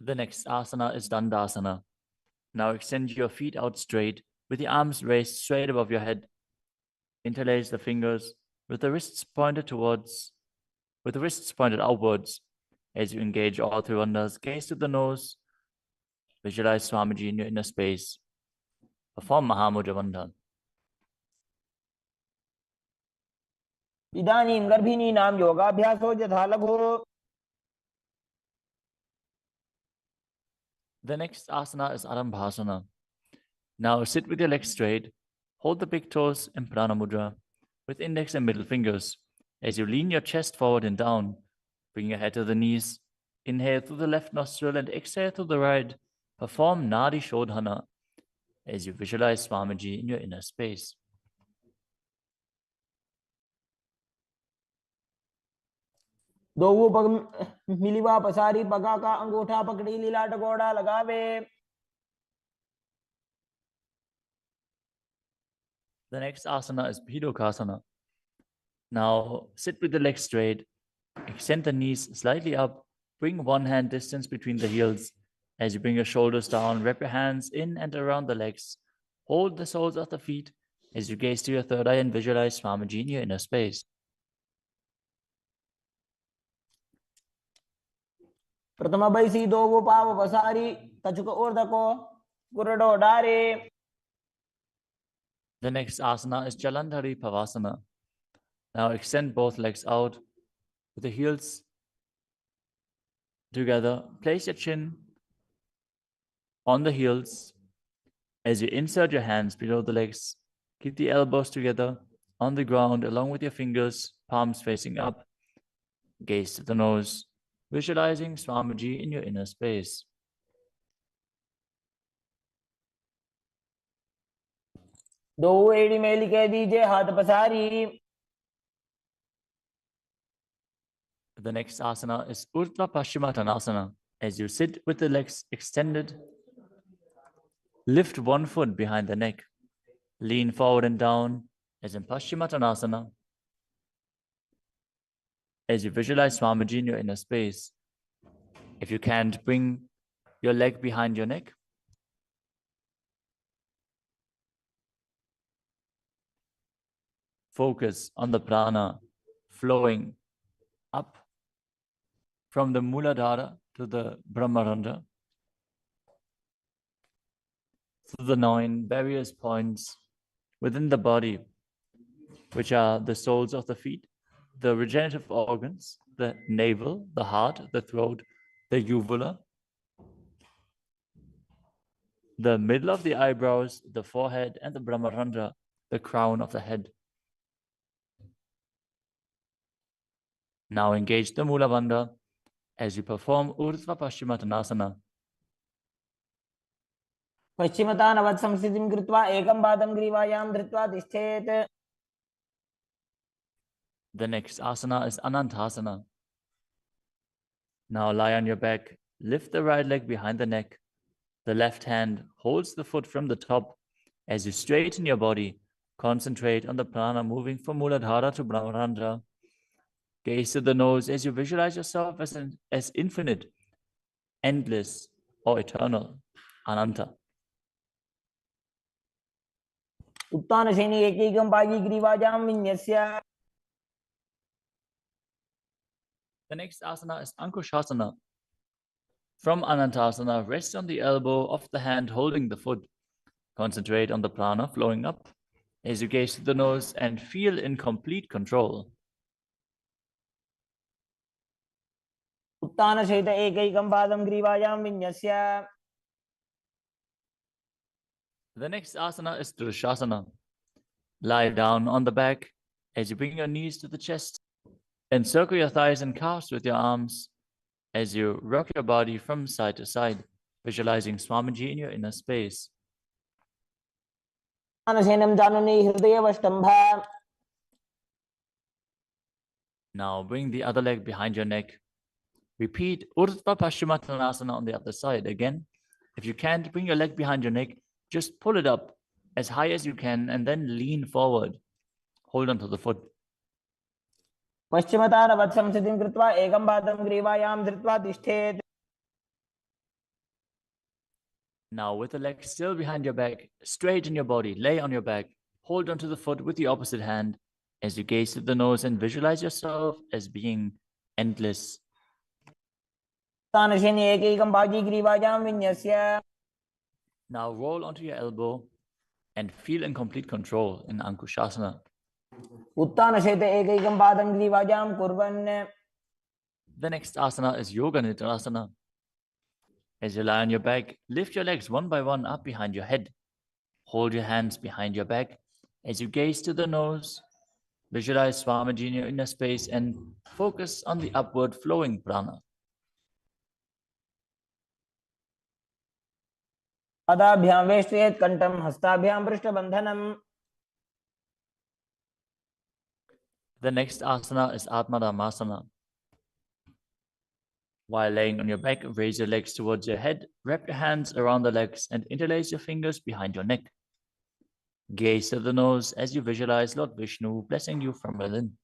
The next asana is Dandasana. Now extend your feet out straight with the arms raised straight above your head. Interlace the fingers with the wrists pointed outwards. As you engage all three bandhas, gaze to the nose. Visualize Swamiji in your inner space. Perform Mahamudra Bandha. इदानीं गर्भिणीनां योगाभ्यासो यथा लघु. The next asana is Arambhasana. Now sit with your legs straight. Hold the big toes in Prana Mudra with index and middle fingers. As you lean your chest forward and down, bring your head to the knees. Inhale through the left nostril and exhale through the right. Perform Nadi Shodhana as you visualize Swamiji in your inner space. दो पग मिलीवा पसारी पगा का अंगूठा पकड़ी लीला टकोड़ा लगावे. The next asana is Bhidokasana. Now sit with the legs straight, extend the knees slightly up, bring one hand distance between the heels. As you bring your shoulders down, wrap your hands in and around the legs. Hold the soles of the feet as you gaze to your third eye and visualize Swamiji in your inner space. प्रथम बैसी दो वो पाव पसारी तचुक ऊर्धको गुरडो डारे. The next asana is Jalandhari Pavasana. Now extend both legs out with the heels together. Place your chin on the heels as you insert your hands below the legs. Keep the elbows together on the ground along with your fingers, palms facing up. Gaze to the nose, visualizing Swamiji in your inner space. दो एड़ी में लिखे दीजिए हाथ पसारी. The next asana is Urdhva Paschimottanasana. As you sit with the legs extended, lift one foot behind the neck. Lean forward and down as in Paschimottanasana. As you visualize Swamiji in your inner space. If you can't, bring your leg behind your neck. Focus on the prana flowing up from the Muladhara to the Brahmarandha, through the 9 various points within the body, which are the soles of the feet, the regenerative organs, the navel, the heart, the throat, the uvula, the middle of the eyebrows, the forehead, and the Brahmarandha, the crown of the head. Now engage the Mula Bandha as you perform Urdhva Paschimottanasana. पश्चिमतानवत् संस्थितिं कृत्वा एकं पादं ग्रीवायां धृत्वा तिष्ठेत्. The next asana is Anantasana. Now lie on your back, lift the right leg behind the neck. The left hand holds the foot from the top. As you straighten your body, concentrate on the prana moving from Muladhara to Brahmarandha. Gaze to the nose as you visualize yourself as infinite, endless, or eternal, Ananta. उत्तानशयनि एकैकं पायी ग्रीवायां विन्यस्य. The next asana is Ankushasana. From Anantasana, rest on the elbow of the hand holding the foot. Concentrate on the prana flowing up as you gaze to the nose and feel in complete control. उत्तानशयित एकैकं पादं ग्रीवायां विन्यस्य. The next asana is Drishasana. Lie down on the back as you bring your knees to the chest. Encircle your thighs and calves with your arms as you rock your body from side to side, visualizing Swamiji in your inner space. उत्तानशयनं जाननि हृदयवष्टम्भ. Now bring the other leg behind your neck. Repeat Urdhva Paschimottanasana on the other side. Again, if you can't bring your leg behind your neck, just pull it up as high as you can and then lean forward. Hold on to the foot. पश्चिमतानवत् संस्थितिं कृत्वा एकं पादं ग्रीवायां धृत्वा तिष्ठेत्. Now with the leg still behind your back, straighten your body, lay on your back, hold onto the foot with the opposite hand as you gaze to the nose and visualize yourself as being endless. उत्तानशयनि एकैकं पायी ग्रीवायां विन्यस्य. Now roll onto your elbow and feel in complete control in Ankushasana. उत्तानशयित एकैकं पादं ग्रीवायां कुर्वन्. The next asana is Yoga Nidrasana. As you lie on your back, lift your legs one by one up behind your head. Hold your hands behind your back as you gaze to the nose Visualize Swamiji in your inner space and focus on the upward flowing prana. पादाभ्यां वेष्टयेत् कंठं हस्ताभ्यां पृष्ठबन्धनम्. The next asana is Atmadhammasana. While laying on your back, raise your legs towards your head, wrap your hands around the legs and interlace your fingers behind your neck. Gaze to the nose as you visualize Lord Vishnu blessing you from within.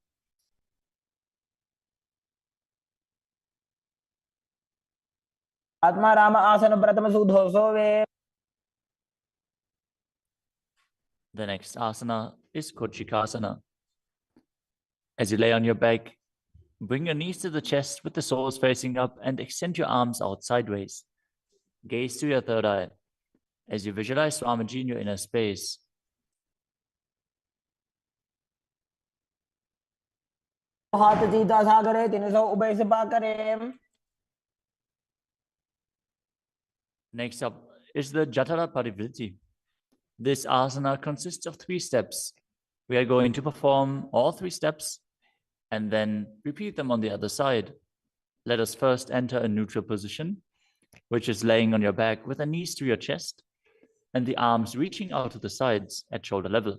आत्मा राम आसन प्रथम सुधो सोवे. The next asana is Kochikasana. As you lay on your back, bring your knees to the chest with the soles facing up and extend your arms out sideways. Gaze to your third eye as you visualize Swamiji in your inner space. हाथ सीधा सा करे 300 उभय से पा करे. Next up is the Jatara Parivritti. This asana consists of 3 steps. We are going to perform all 3 steps and then repeat them on the other side. Let us first enter a neutral position, which is laying on your back with the knees to your chest and the arms reaching out to the sides at shoulder level.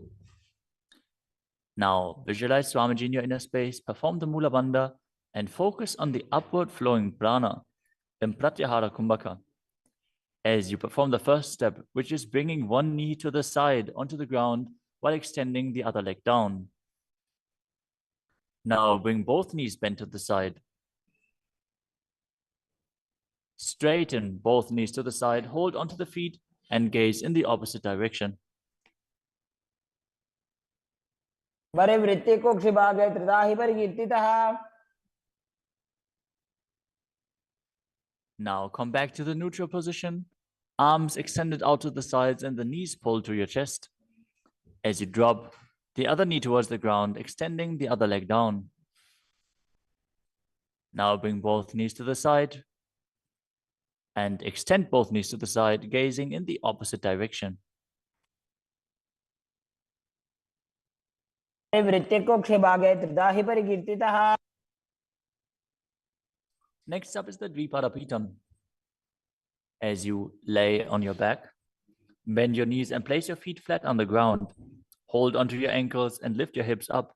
Now visualize Swamiji in your inner space, perform the Mula Bandha and focus on the upward flowing prana in Pratyahara Kumbhaka. As you perform the first step, which is bringing one knee to the side onto the ground while extending the other leg down. Now bring both knees bent to the side. Straighten both knees to the side, hold onto the feet and gaze in the opposite direction. परिवृत्ति को क्षिभागे त्रिदाहि परिकीर्तितः. Now come back to the neutral position, arms extended out to the sides and the knees pulled to your chest. As you drop the other knee towards the ground, extending the other leg down. Now bring both knees to the side and extend both knees to the side, gazing in the opposite direction. परिवृत्ति को क्षिभागे त्रिदाहि परिकीर्तितः. Next up is the Dvipadapitam. As you lay on your back, bend your knees and place your feet flat on the ground. Hold onto your ankles and lift your hips up,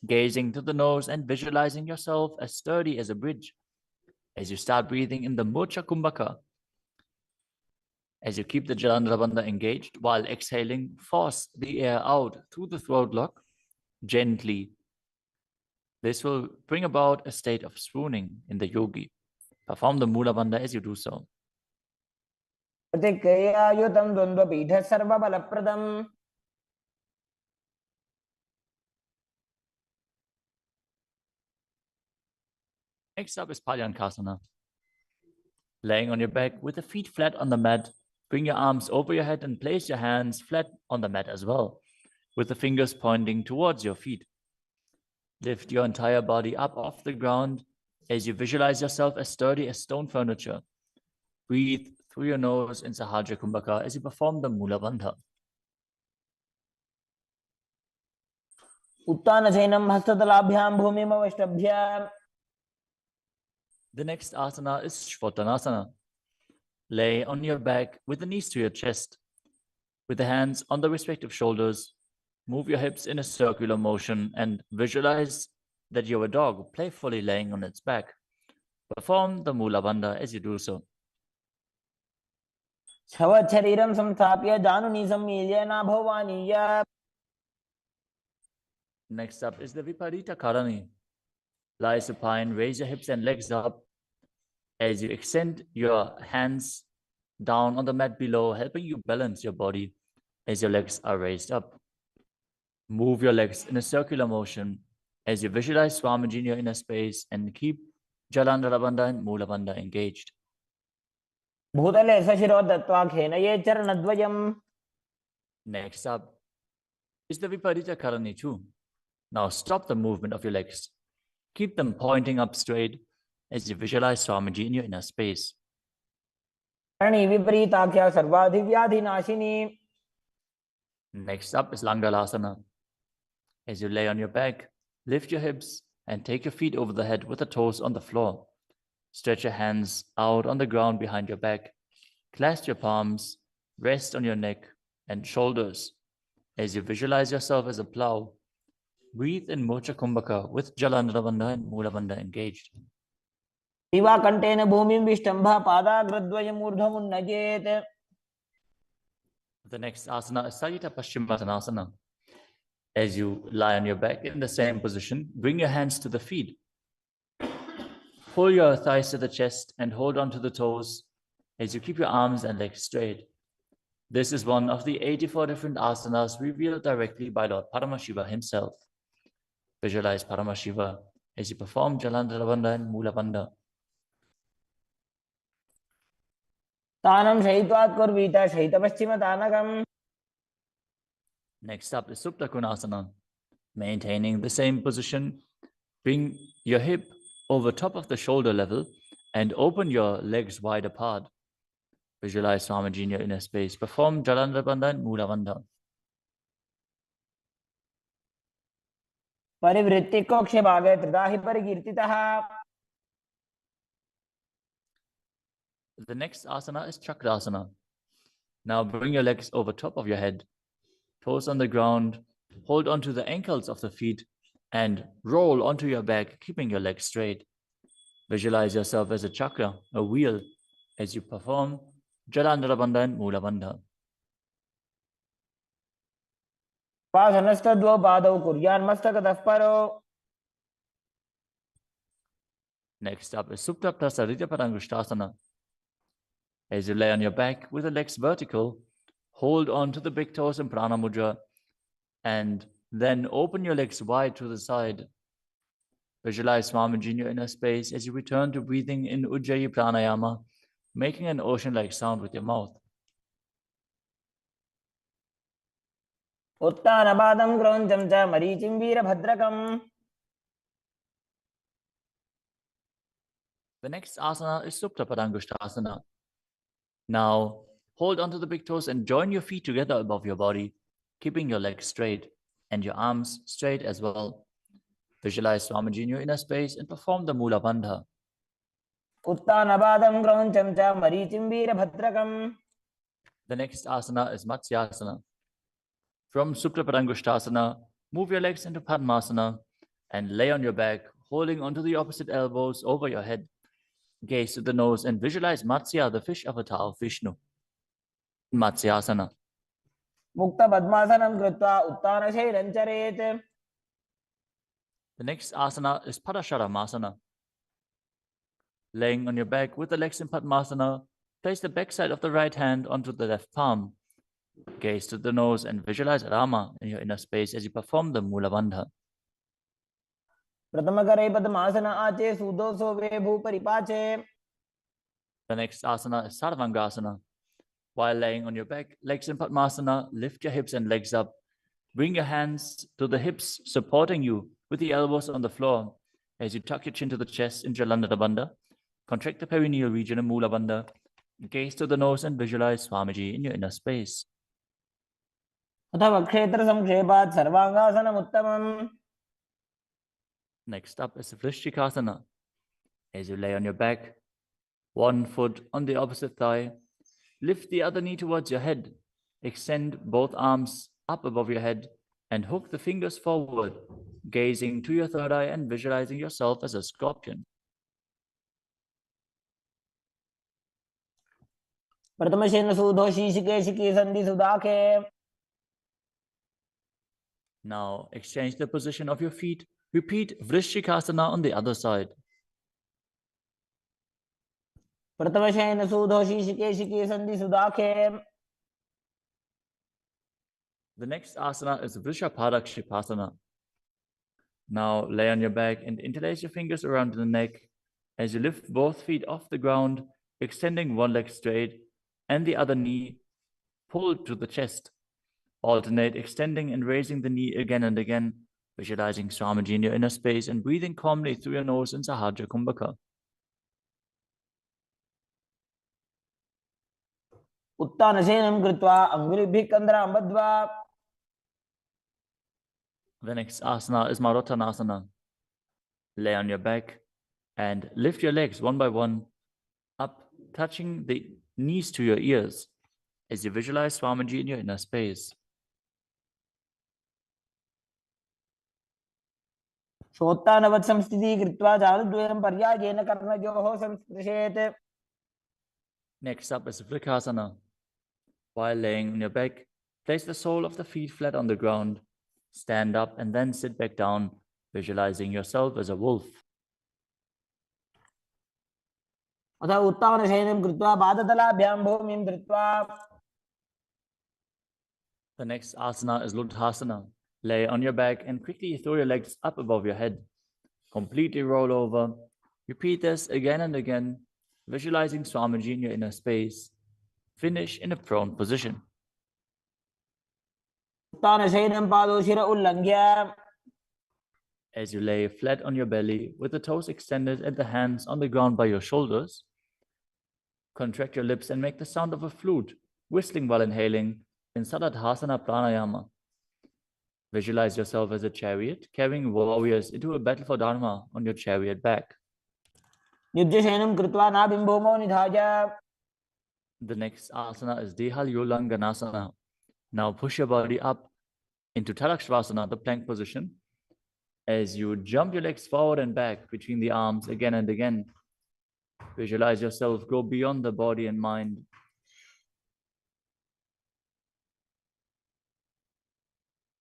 gazing to the nose and visualizing yourself as sturdy as a bridge. As you start breathing in the Mocha Kumbhaka, as you keep the Jalandhara Bandha engaged while exhaling, force the air out through the throat lock gently. This will bring about a state of swooning in the yogi. Perform the Mula Bandha as you do so. प्रतिक्रियायुतं द्वन्द्वपीठः सर्वबलप्रदम्. Next up is Palyankasana. Laying on your back with the feet flat on the mat, bring your arms over your head and place your hands flat on the mat as well, with the fingers pointing towards your feet. Lift your entire body up off the ground as you visualize yourself as sturdy as stone furniture. Breathe through your nose in Sahajra Kumbhaka as you perform the Mula Bandha. उत्तानशयनं हस्ततलाभ्यां भूमिमवष्टभ्याम्. The next asana is Shvatanasana. Lay on your back with the knees to your chest. With the hands on the respective shoulders, move your hips in a circular motion and visualize that you're a dog playfully laying on its back. Perform the Mula Bandha as you do so. छवत् शरीरं संस्थाप्य जानुनी सम्मील्य नाभवानीय. Next up is the Viparita Karani. Lie supine, raise your hips and legs up as you extend your hands down on the mat below, helping you balance your body as your legs are raised up. Move your legs in a circular motion as you visualize Swamiji in your inner space and keep Jalandhara Bandha and Mula Bandha engaged. भूतले सशिरो दत्त्वा खेनये चरणद्वयम्. Next up is the Viparita Karani too. Now stop the movement of your legs. Keep them pointing up straight as you visualize Swamiji in your inner space. Karni विपरीताख्या सर्वाधिव्याधिनाशिनी. Next up is Langalasana. As you lay on your back, lift your hips and take your feet over the head with the toes on the floor. Stretch your hands out on the ground behind your back. Clasp your palms, rest on your neck and shoulders. As you visualize yourself as a plow, breathe in Mocha Kumbhaka with Jalandhara Bandha and Mula Bandha engaged. दिवा कंठेन भूमिं विष्टम्भा पादाग्रद्वयम् ऊर्ध्वमुन्नयेत्. The next asana is Sajita Paschimottanasana. As you lie on your back in the same position, bring your hands to the feet. Pull your thighs to the chest and hold on to the toes as you keep your arms and legs straight. This is one of the 84 different asanas revealed directly by Lord Paramashiva himself. Visualize Paramashiva as you perform Jalandhara Bandha and Mula Bandha. तानं शयित्वात् कुर्वीत शयितपश्चिमतानकम्. Next up is Supta Konasana. Maintaining the same position, bring your hip over top of the shoulder level and open your legs wide apart. Visualize Swamiji in your inner space. Perform Jalandhara Bandha and Mula Bandha. परिवृत्ति कोक्षे भागे त्रिधा हि परिकीर्तितः. The next asana is Chakrasana. Now bring your legs over top of your head, toes on the ground, hold onto the ankles of the feet and roll onto your back, keeping your legs straight. Visualize yourself as a chakra, a wheel, as you perform Jalandhara Bandha and Mula Bandha. पासनस्तद्वौ पादौ कुर्यान्मस्तकतः परो. Next up is Supta Prasarita Parangushtasana. As you lay on your back with the legs vertical, hold on to the big toes in Prana Mudra and then open your legs wide to the side. Visualize Swamiji in your inner space as you return to breathing in Ujjayi Pranayama, making an ocean-like sound with your mouth. उत्तानपादं क्रौञ्चं च मरीचिं वीरभद्रकम्. The next asana is Supta Padangushtasana. Now, hold onto the big toes and join your feet together above your body, keeping your legs straight and your arms straight as well. Visualize Swamiji in your inner space and perform the Mula Bandha. उत्तानपादं क्रौञ्चं च मरीचिं वीरभद्रकम्. The next asana is Matsyasana. From Supta Padangushtasana, move your legs into Padmasana and lay on your back, holding onto the opposite elbows over your head. Gaze to the nose and visualize Matsya, the fish avatar of Vishnu. Matsyasana. मुक्तपद्मासनं कृत्वा उत्तानशैलं चरेत्. The next asana is Padasharamasana. Laying on your back with the legs in Padmasana, place the backside of the right hand onto the left palm. Gaze to the nose and visualize Rama in your inner space as you perform the Mula Bandha. प्रथमकरे पद्मासन आचे सुदोषो वे भूपरिपाचे. The next asana is Sarvangasana. While laying on your back, legs in Padmasana, lift your hips and legs up. Bring your hands to the hips, supporting you with the elbows on the floor. As you tuck your chin to the chest in Jalandhara Bandha, contract the perineal region in Mula Bandha. Gaze to the nose and visualize Swamiji in your inner space. अथवा क्षेत्र संक्षेपात् सर्वांगासनम् उत्तमम्. Next up is Vrishchikasana. As you lay on your back, one foot on the opposite thigh, lift the other knee towards your head, extend both arms up above your head, and hook the fingers forward, gazing to your third eye and visualizing yourself as a scorpion. प्रथमशेन सूधो शीशिकेशिकी संधि सुदाखे. Now exchange the position of your feet. Repeat Vrishchikasana on the other side. प्रथमशेन सूधो शीशिकेशिकी संधि सुदाखे. The next asana is Vrishaparakshipasana. Now lay on your back and interlace your fingers around the neck as you lift both feet off the ground, extending one leg straight and the other knee pulled to the chest. Alternate extending and raising the knee again and again, visualizing Swamiji in your inner space and breathing calmly through your nose in Sahaja Kumbhaka. उत्तानशयनं कृत्वा अङ्गुलिभिः कन्द्रां बद्ध्वा. The next asana is Marottanasana. Lay on your back and lift your legs one by one up, touching the knees to your ears as you visualize Swamiji in your inner space. शोत्तानवत् संस्थितिः कृत्वा जानुद्वयं पर्यायेन कर्णयोः संस्पृशेत्. Next up is Vrikasana. While laying on your back, place the sole of the feet flat on the ground. Stand up and then sit back down, visualizing yourself as a wolf. अथ उत्थानशयनं कृत्वा पादतलाभ्यां भूमिं धृत्वा. The next asana is Luthasana. Lay on your back and quickly throw your legs up above your head. Completely roll over. Repeat this again and again, visualizing Swamiji in your inner space. Finish in a prone position. उत्थानशयनं पादौ शिर उल्लङ्घ्य. As you lay flat on your belly with the toes extended and the hands on the ground by your shoulders, contract your lips and make the sound of a flute, whistling while inhaling in Saladhasana Pranayama. Visualize yourself as a chariot, carrying warriors into a battle for Dharma on your chariot back. युज्यशयनं कृत्वा नाभिं भूमौ निधाय. The next asana is Dehalyolanganasana. Now push your body up into Talakshvasana, the plank position, as you jump your legs forward and back between the arms again and again. Visualize yourself go beyond the body and mind.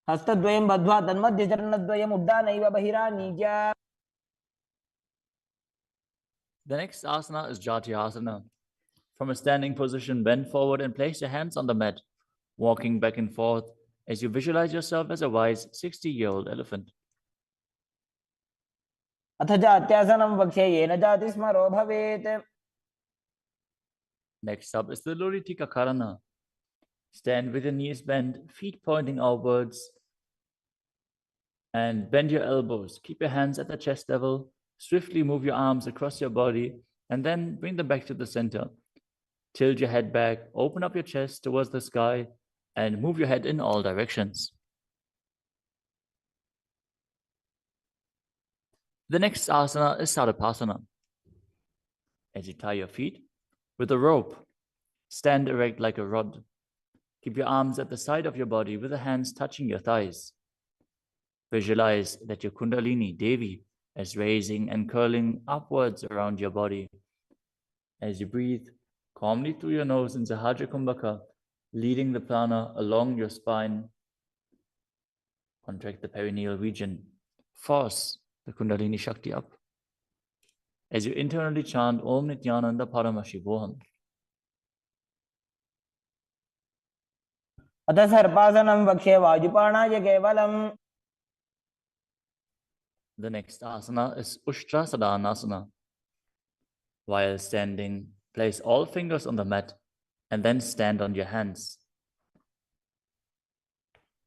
हस्तद्वयं बद्ध्वा तन्मध्यचरणद्वयम् उड्डानैव बहिरानीज्य. The next asana is Jatyasana. From a standing position, bend forward and place your hands on the mat, walking back and forth as you visualize yourself as a wise 60-year-old elephant. अथ जात्यासनं वक्ष्ये येन जातिस्मरो भवेत्. Next up is the Luritika Karana. Stand with your knees bent, feet pointing outwards, and bend your elbows. Keep your hands at the chest level. Swiftly move your arms across your body, and then bring them back to the center. Tilt your head back, open up your chest towards the sky, and move your head in all directions. The next asana is Sarapasana. As you tie your feet with a rope, stand erect like a rod. Keep your arms at the side of your body with the hands touching your thighs. Visualize that your Kundalini, Devi, is raising and curling upwards around your body. As you breathe calmly through your nose in Sahaja Kumbhaka, leading the prana along your spine, contract the perineal region. Force the Kundalini Shakti up. As you internally chant Om Nithyananda Paramashivoham. अथ सर्पासनं वक्ष्ये वायुपाणाय केवलम्. The next asana is Ushtrasadhanasana. While standing, place all fingers on the mat and then stand on your hands.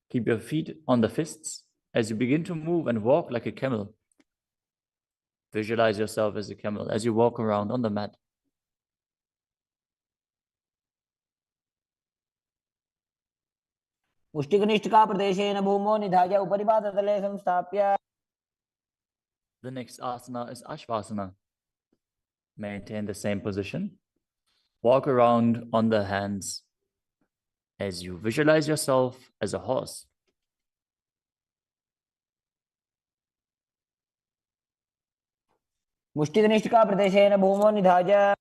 Keep your feet on the fists as you begin to move and walk like a camel. Visualize yourself as a camel as you walk around on the mat. मुष्टिकनिष्ठिकाप्रदेशेन भूमौ निधाय उपरिपादतले संस्थाप्य. The next asana is Ashvasana. Maintain the same position. Walk around on the hands as you visualize yourself as a horse. मुष्टिकनिष्ठिकाप्रदेशेन भूमौ निधाय.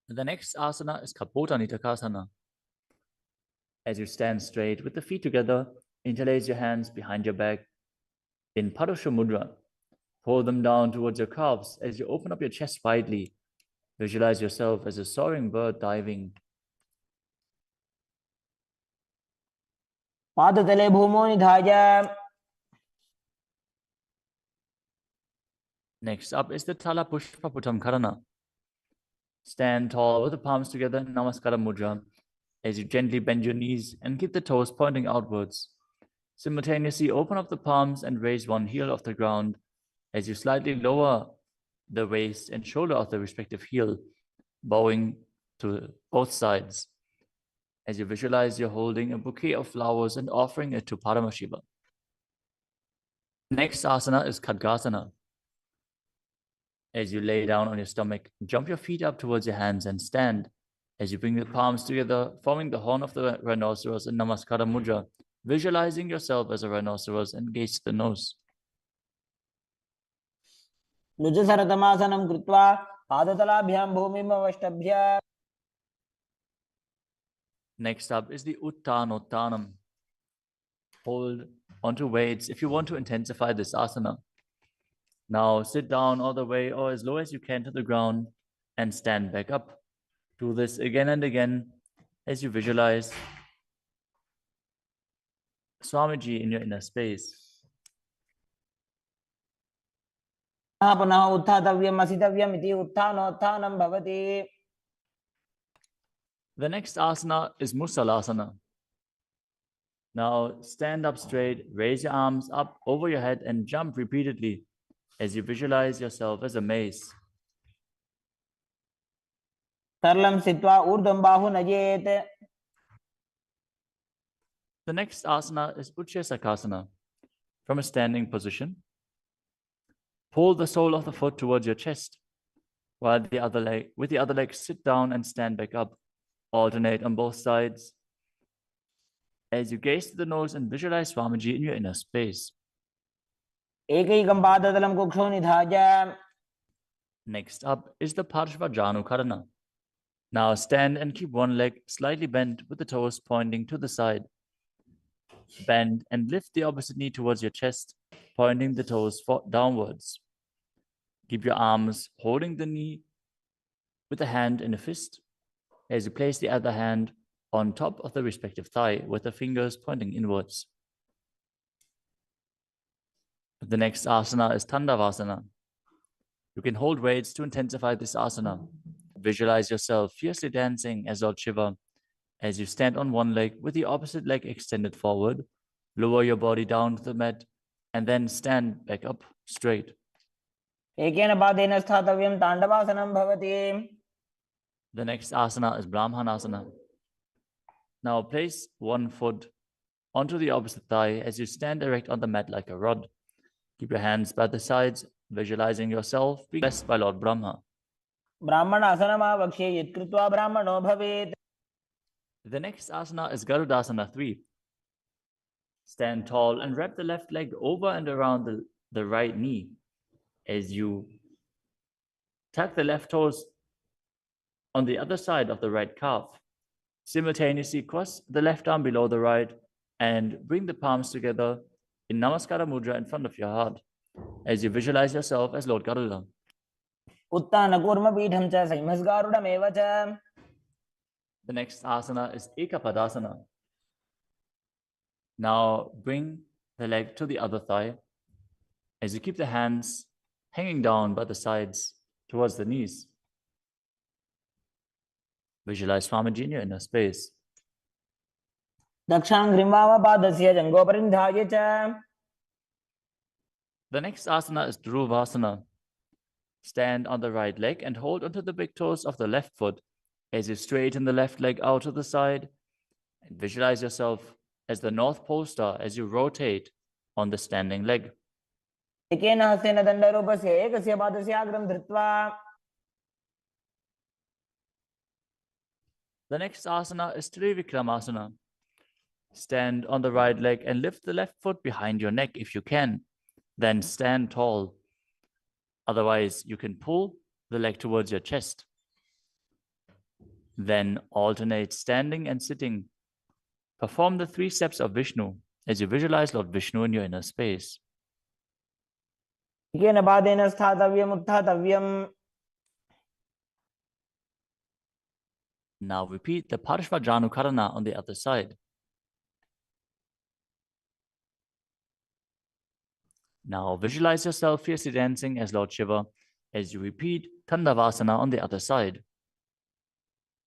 The next asana is Kapota Nitakasana. As you stand straight with the feet together, interlace your hands behind your back in Padusha Mudra. Pull them down towards your calves as you open up your chest widely. Visualize yourself as a soaring bird diving. पादतले भूमौ निधाय. Next up is the Tala Pushpaputam Karana. Stand tall with the palms together in Namaskara Mudra as you gently bend your knees and keep the toes pointing outwards. Simultaneously open up the palms and raise one heel off the ground as you slightly lower the waist and shoulder of the respective heel, bowing to both sides. as you visualize you're holding a bouquet of flowers and offering it to Paramashiva. Next asana is Khadgasana. As you lay down on your stomach, jump your feet up towards your hands and stand. As you bring the palms together, forming the horn of the rhinoceros in Namaskara Mudra, visualizing yourself as a rhinoceros and gaze to the nose. नुजसरतमासनं कृत्वा पादतलाभ्यां भूमिम् अवष्टभ्य. Next up is the Uttanottanam. Hold onto weights if you want to intensify this asana. Now sit down all the way or as low as you can to the ground and stand back up. Do this again and again as you visualize Swamiji in your inner space. पुनः उत्थातव्यम् असितव्यम् इति उत्थानोत्थानं भवति. The next asana is Musalasana. Now stand up straight, raise your arms up over your head and jump repeatedly as you visualize yourself as a mace. सरलं स्थित्वा ऊर्ध्वं बाहु नयेत्. The next asana is Utshesakasana. From a standing position, pull the sole of the foot towards your chest, while with the other leg sit down and stand back up. Alternate on both sides. As you gaze to the nose and visualize Swamiji in your inner space. एकैकं पादतलं कुक्षौ निधाय. Next up is the Parshvajanukarana. Now stand and keep one leg slightly bent with the toes pointing to the side. Bend and lift the opposite knee towards your chest, pointing the toes downwards. Keep your arms holding the knee with a hand in a fist as you place the other hand on top of the respective thigh with the fingers pointing inwards. The next asana is Tandavasana. You can hold weights to intensify this asana. Visualize yourself fiercely dancing as Lord Shiva. As you stand on one leg with the opposite leg extended forward, lower your body down to the mat and then stand back up straight. एकेन पादेन स्थातव्यं ताण्डवासनं भवति. The next asana is Brahmanasana. Now place one foot onto the opposite thigh as you stand erect on the mat like a rod. Keep your hands by the sides, visualizing yourself being blessed by Lord Brahma. ब्राह्मणासनमावक्ष्ये यत्कृत्वा ब्राह्मणो भवेत्. The next asana is Garudasana 3. Stand tall and wrap the left leg over and around the right knee as you tuck the left toes on the other side of the right calf. Simultaneously cross the left arm below the right and bring the palms together in Namaskara Mudra in front of your heart as you visualize yourself as Lord Garuda. उत्तानकूर्मपीठं च संहस्गारुडमेव च. The next asana is Ekapadasana. Now bring the leg to the other thigh as you keep the hands hanging down by the sides towards the knees. Visualize Swamiji in your inner space. दक्षाङ्घ्रिं वामपादस्य जङ्घोपरिनिधाय च. The next asana is Dhruvasana. Stand on the right leg and hold onto the big toes of the left foot as you straighten the left leg out to the side and visualize yourself as the North Pole star as you rotate on the standing leg. एकेन हस्तेन दण्डरूपस्य एकस्य पादस्य अग्रं धृत्वा. The next asana is Trivikramasana. Stand on the right leg and lift the left foot behind your neck if you can. Then stand tall. Otherwise, you can pull the leg towards your chest. Then alternate standing and sitting. Perform the 3 steps of Vishnu as you visualize Lord Vishnu in your inner space. एकेन पादेन स्थातव्यम् उत्थातव्यम्. Now repeat the Parshvajanukarana on the other side. Now visualize yourself fiercely dancing as Lord Shiva as you repeat Tandavasana on the other side.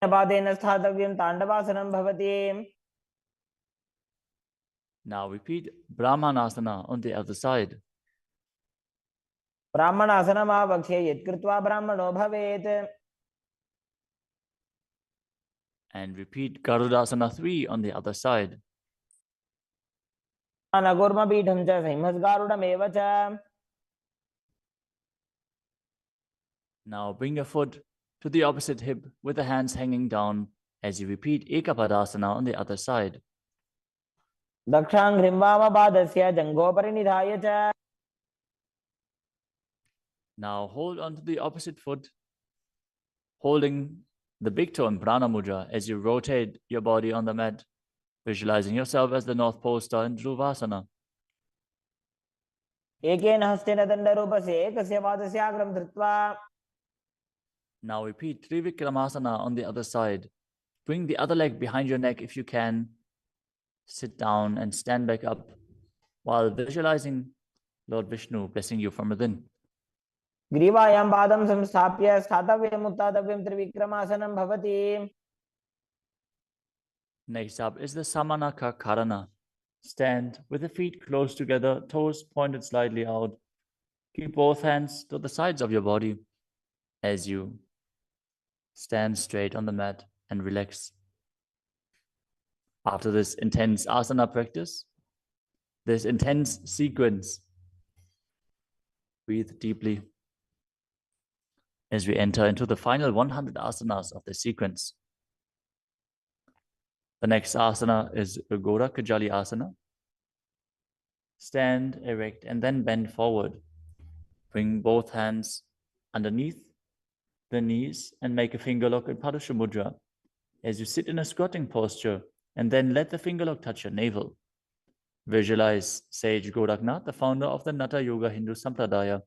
पादेन स्थातव्यं ताण्डवासनं भवति. Now repeat Brahmanasana on the other side. ब्राह्मणासनमावक्ष्ये यत्कृत्वा ब्राह्मणो भवेत्. And repeat Garudasana 3 on the other side. नगुर्मपीठं च सिंहस्गारुडमेव च. Now bring your foot to the opposite hip with the hands hanging down as you repeat Ekapadasana on the other side. दक्षाङ्घ्रिं वामपादस्य जङ्घोपरि निधाय च. Now hold on to the opposite foot, holding the big toe in Prana Mudra as you rotate your body on the mat, visualizing yourself as the North Pole Star in Dhruvasana. एकेन हस्तेन दण्डरूपस्य एकस्य पादस्य अग्रं धृत्वा. Now repeat Trivikramasana on the other side. Bring the other leg behind your neck if you can. Sit down and stand back up while visualizing Lord Vishnu blessing you from within. ग्रीवायां पादं संस्थाप्य स्थातव्यम् उत्थातव्यं त्रिविक्रमासनं भवति. Next up is the Samanaka Karana. Stand with the feet close together, toes pointed slightly out. Keep both hands to the sides of your body as you stand straight on the mat and relax. After this intense asana practice, this intense sequence, breathe deeply as we enter into the final 100 asanas of the sequence. The next asana is Gora Kajali Asana. Stand erect and then bend forward. Bring both hands underneath the knees and make a finger lock in Padusha Mudra as you sit in a squatting posture, and then let the finger lock touch your navel. Visualize Sage Goraknath, the founder of the Nata Yoga Hindu Sampradaya,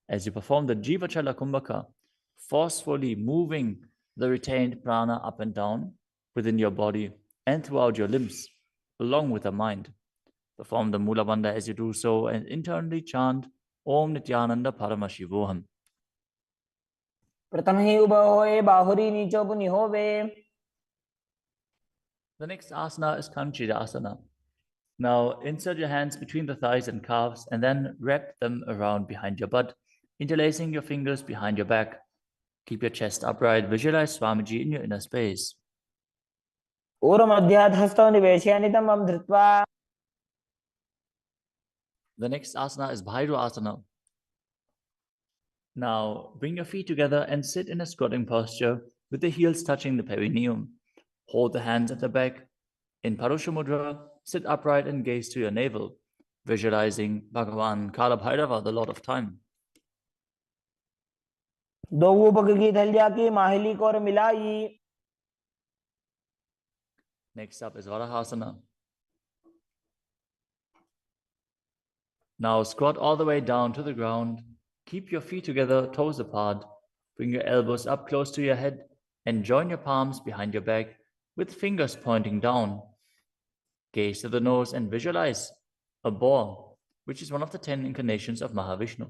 as you perform the Jivachala Kumbhaka, forcefully moving the retained prana up and down within your body and throughout your limbs, along with the mind. Perform the Mula Bandha as you do so and internally chant Om Nithyananda Paramashivoham. प्रथम ही उभं होय बाहुरी नीचो पुनि होवे. The next asana is Kanchidasana. Now insert your hands between the thighs and calves and then wrap them around behind your butt, interlacing your fingers behind your back. Keep your chest upright. Visualize Swamiji in your inner space. ऊर्ध्वमध्यात् हस्तौ निवेशय नितम्बं धृत्वा. The next asana is Bhairu Asana. Now bring your feet together and sit in a squatting posture with the heels touching the perineum. Hold the hands at the back. In Parusha Mudra, sit upright and gaze to your navel, visualizing Bhagavan Kala Bhairava, the Lord of Time. दो ऊपक की थलिया की माहिली को मिलाई. Next up is Varahasana. Now squat all the way down to the ground. Keep your feet together, toes apart. Bring your elbows up close to your head and join your palms behind your back with fingers pointing down. Gaze to the nose and visualize a boar, which is one of the 10 incarnations of Mahavishnu.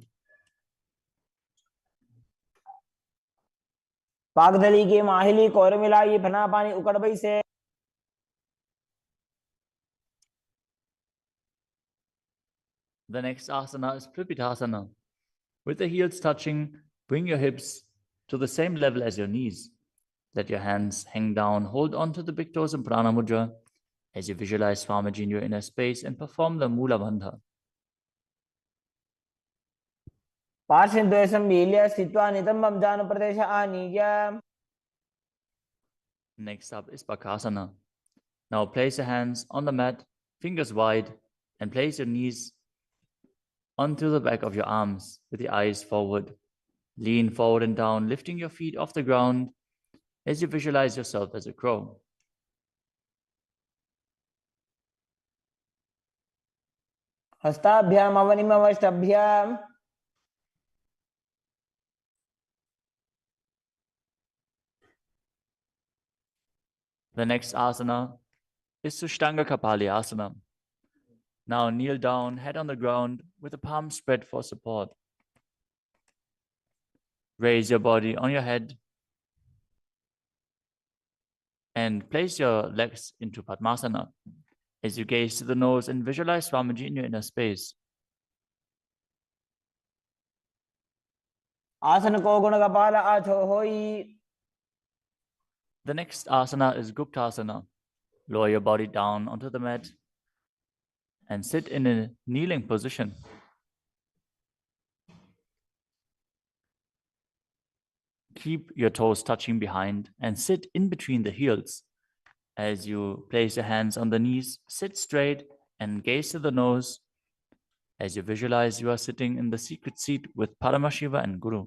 पागदली की माहिली को मिलाई फना पानी उकड़बई से. The next asana is Pripitasana. With the heels touching, bring your hips to the same level as your knees. Let your hands hang down. Hold on to the big toes in Prana Mudra as you visualize Swamiji in your inner space and perform the Mula Bandha. पार्श्वद्वयं मील्य स्थित्वा नितम्बं जानुप्रदेश आनीय. Next up is Bakasana. Now place your hands on the mat, fingers wide, and place your knees onto the back of your arms with the eyes forward. Lean forward and down, lifting your feet off the ground as you visualize yourself as a crow. हस्ताभ्याम अवनिमवष्टभ्याम. The next asana is Sushtanga Kapali Asana. Now kneel down, head on the ground with the palms spread for support. Raise your body on your head and place your legs into Padmasana as you gaze to the nose and visualize Swamiji in your inner space. आसन को गुण कपाल आछो होई. The next asana is Guptasana. Lower your body down onto the mat and sit in a kneeling position. Keep your toes touching behind and sit in between the heels. As you place your hands on the knees, sit straight and gaze to the nose as you visualize you are sitting in the secret seat with Paramashiva and Guru.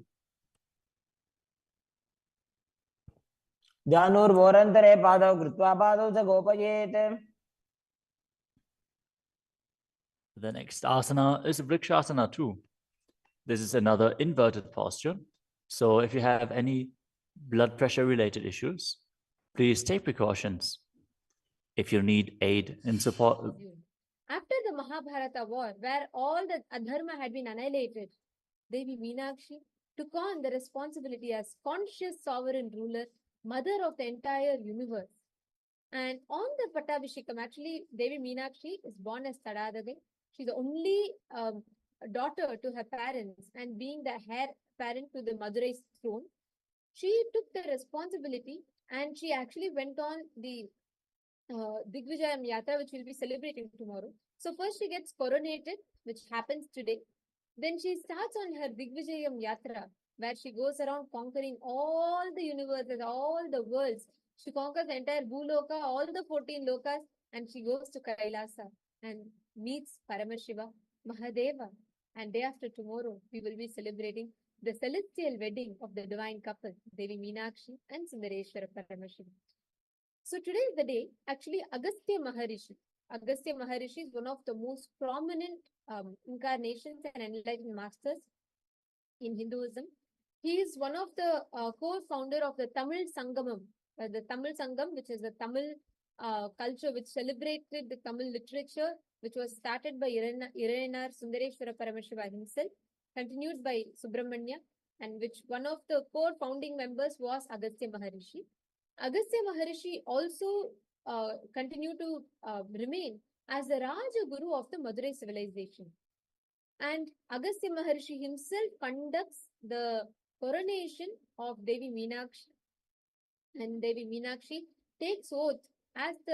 ध्यानोर्भोरन्तरे पादौ कृत्वा पादौ च गोपयेत्. The next asana is Vrikshasana too. This is another inverted posture. So if you have any blood pressure related issues, please take precautions. If you need aid in support. After the Mahabharata war, where all the adharma had been annihilated, Devi Meenakshi took on the responsibility as conscious sovereign ruler, mother of the entire universe. And on the Pattabhishekam, actually, Devi Meenakshi is born as Tadadade. She's the only daughter to her parents, and being the heir parent to the Madurai's throne, she took the responsibility and she actually went on the Digvijayam Yatra, which we'll be celebrating tomorrow. So first she gets coronated, which happens today. Then she starts on her Digvijayam Yatra, where she goes around conquering all the universes, all the worlds. She conquers the entire Bhuloka, all the 14 lokas, and she goes to Kailasa and meets Paramashiva, Mahadeva. And day after tomorrow, we will be celebrating the celestial wedding of the divine couple, Devi Meenakshi and Sundareshwara Paramashiva. So today is the day, actually, Agastya Maharishi. Agastya Maharishi is one of the most prominent incarnations and enlightened masters in Hinduism. He is one of the co-founder of the Tamil Sangamam, the Tamil Sangam, which is a Tamil culture which celebrated the Tamil literature, which was started by Iranar Sundareshwara Paramashiva himself, continued by Subramanya, and which one of the core founding members was Agastya Maharishi. Agastya Maharishi also continued to remain as the Raja Guru of the Madurai civilization. And Agastya Maharishi himself conducts the coronation of Devi Meenakshi. And Devi Meenakshi takes oath as the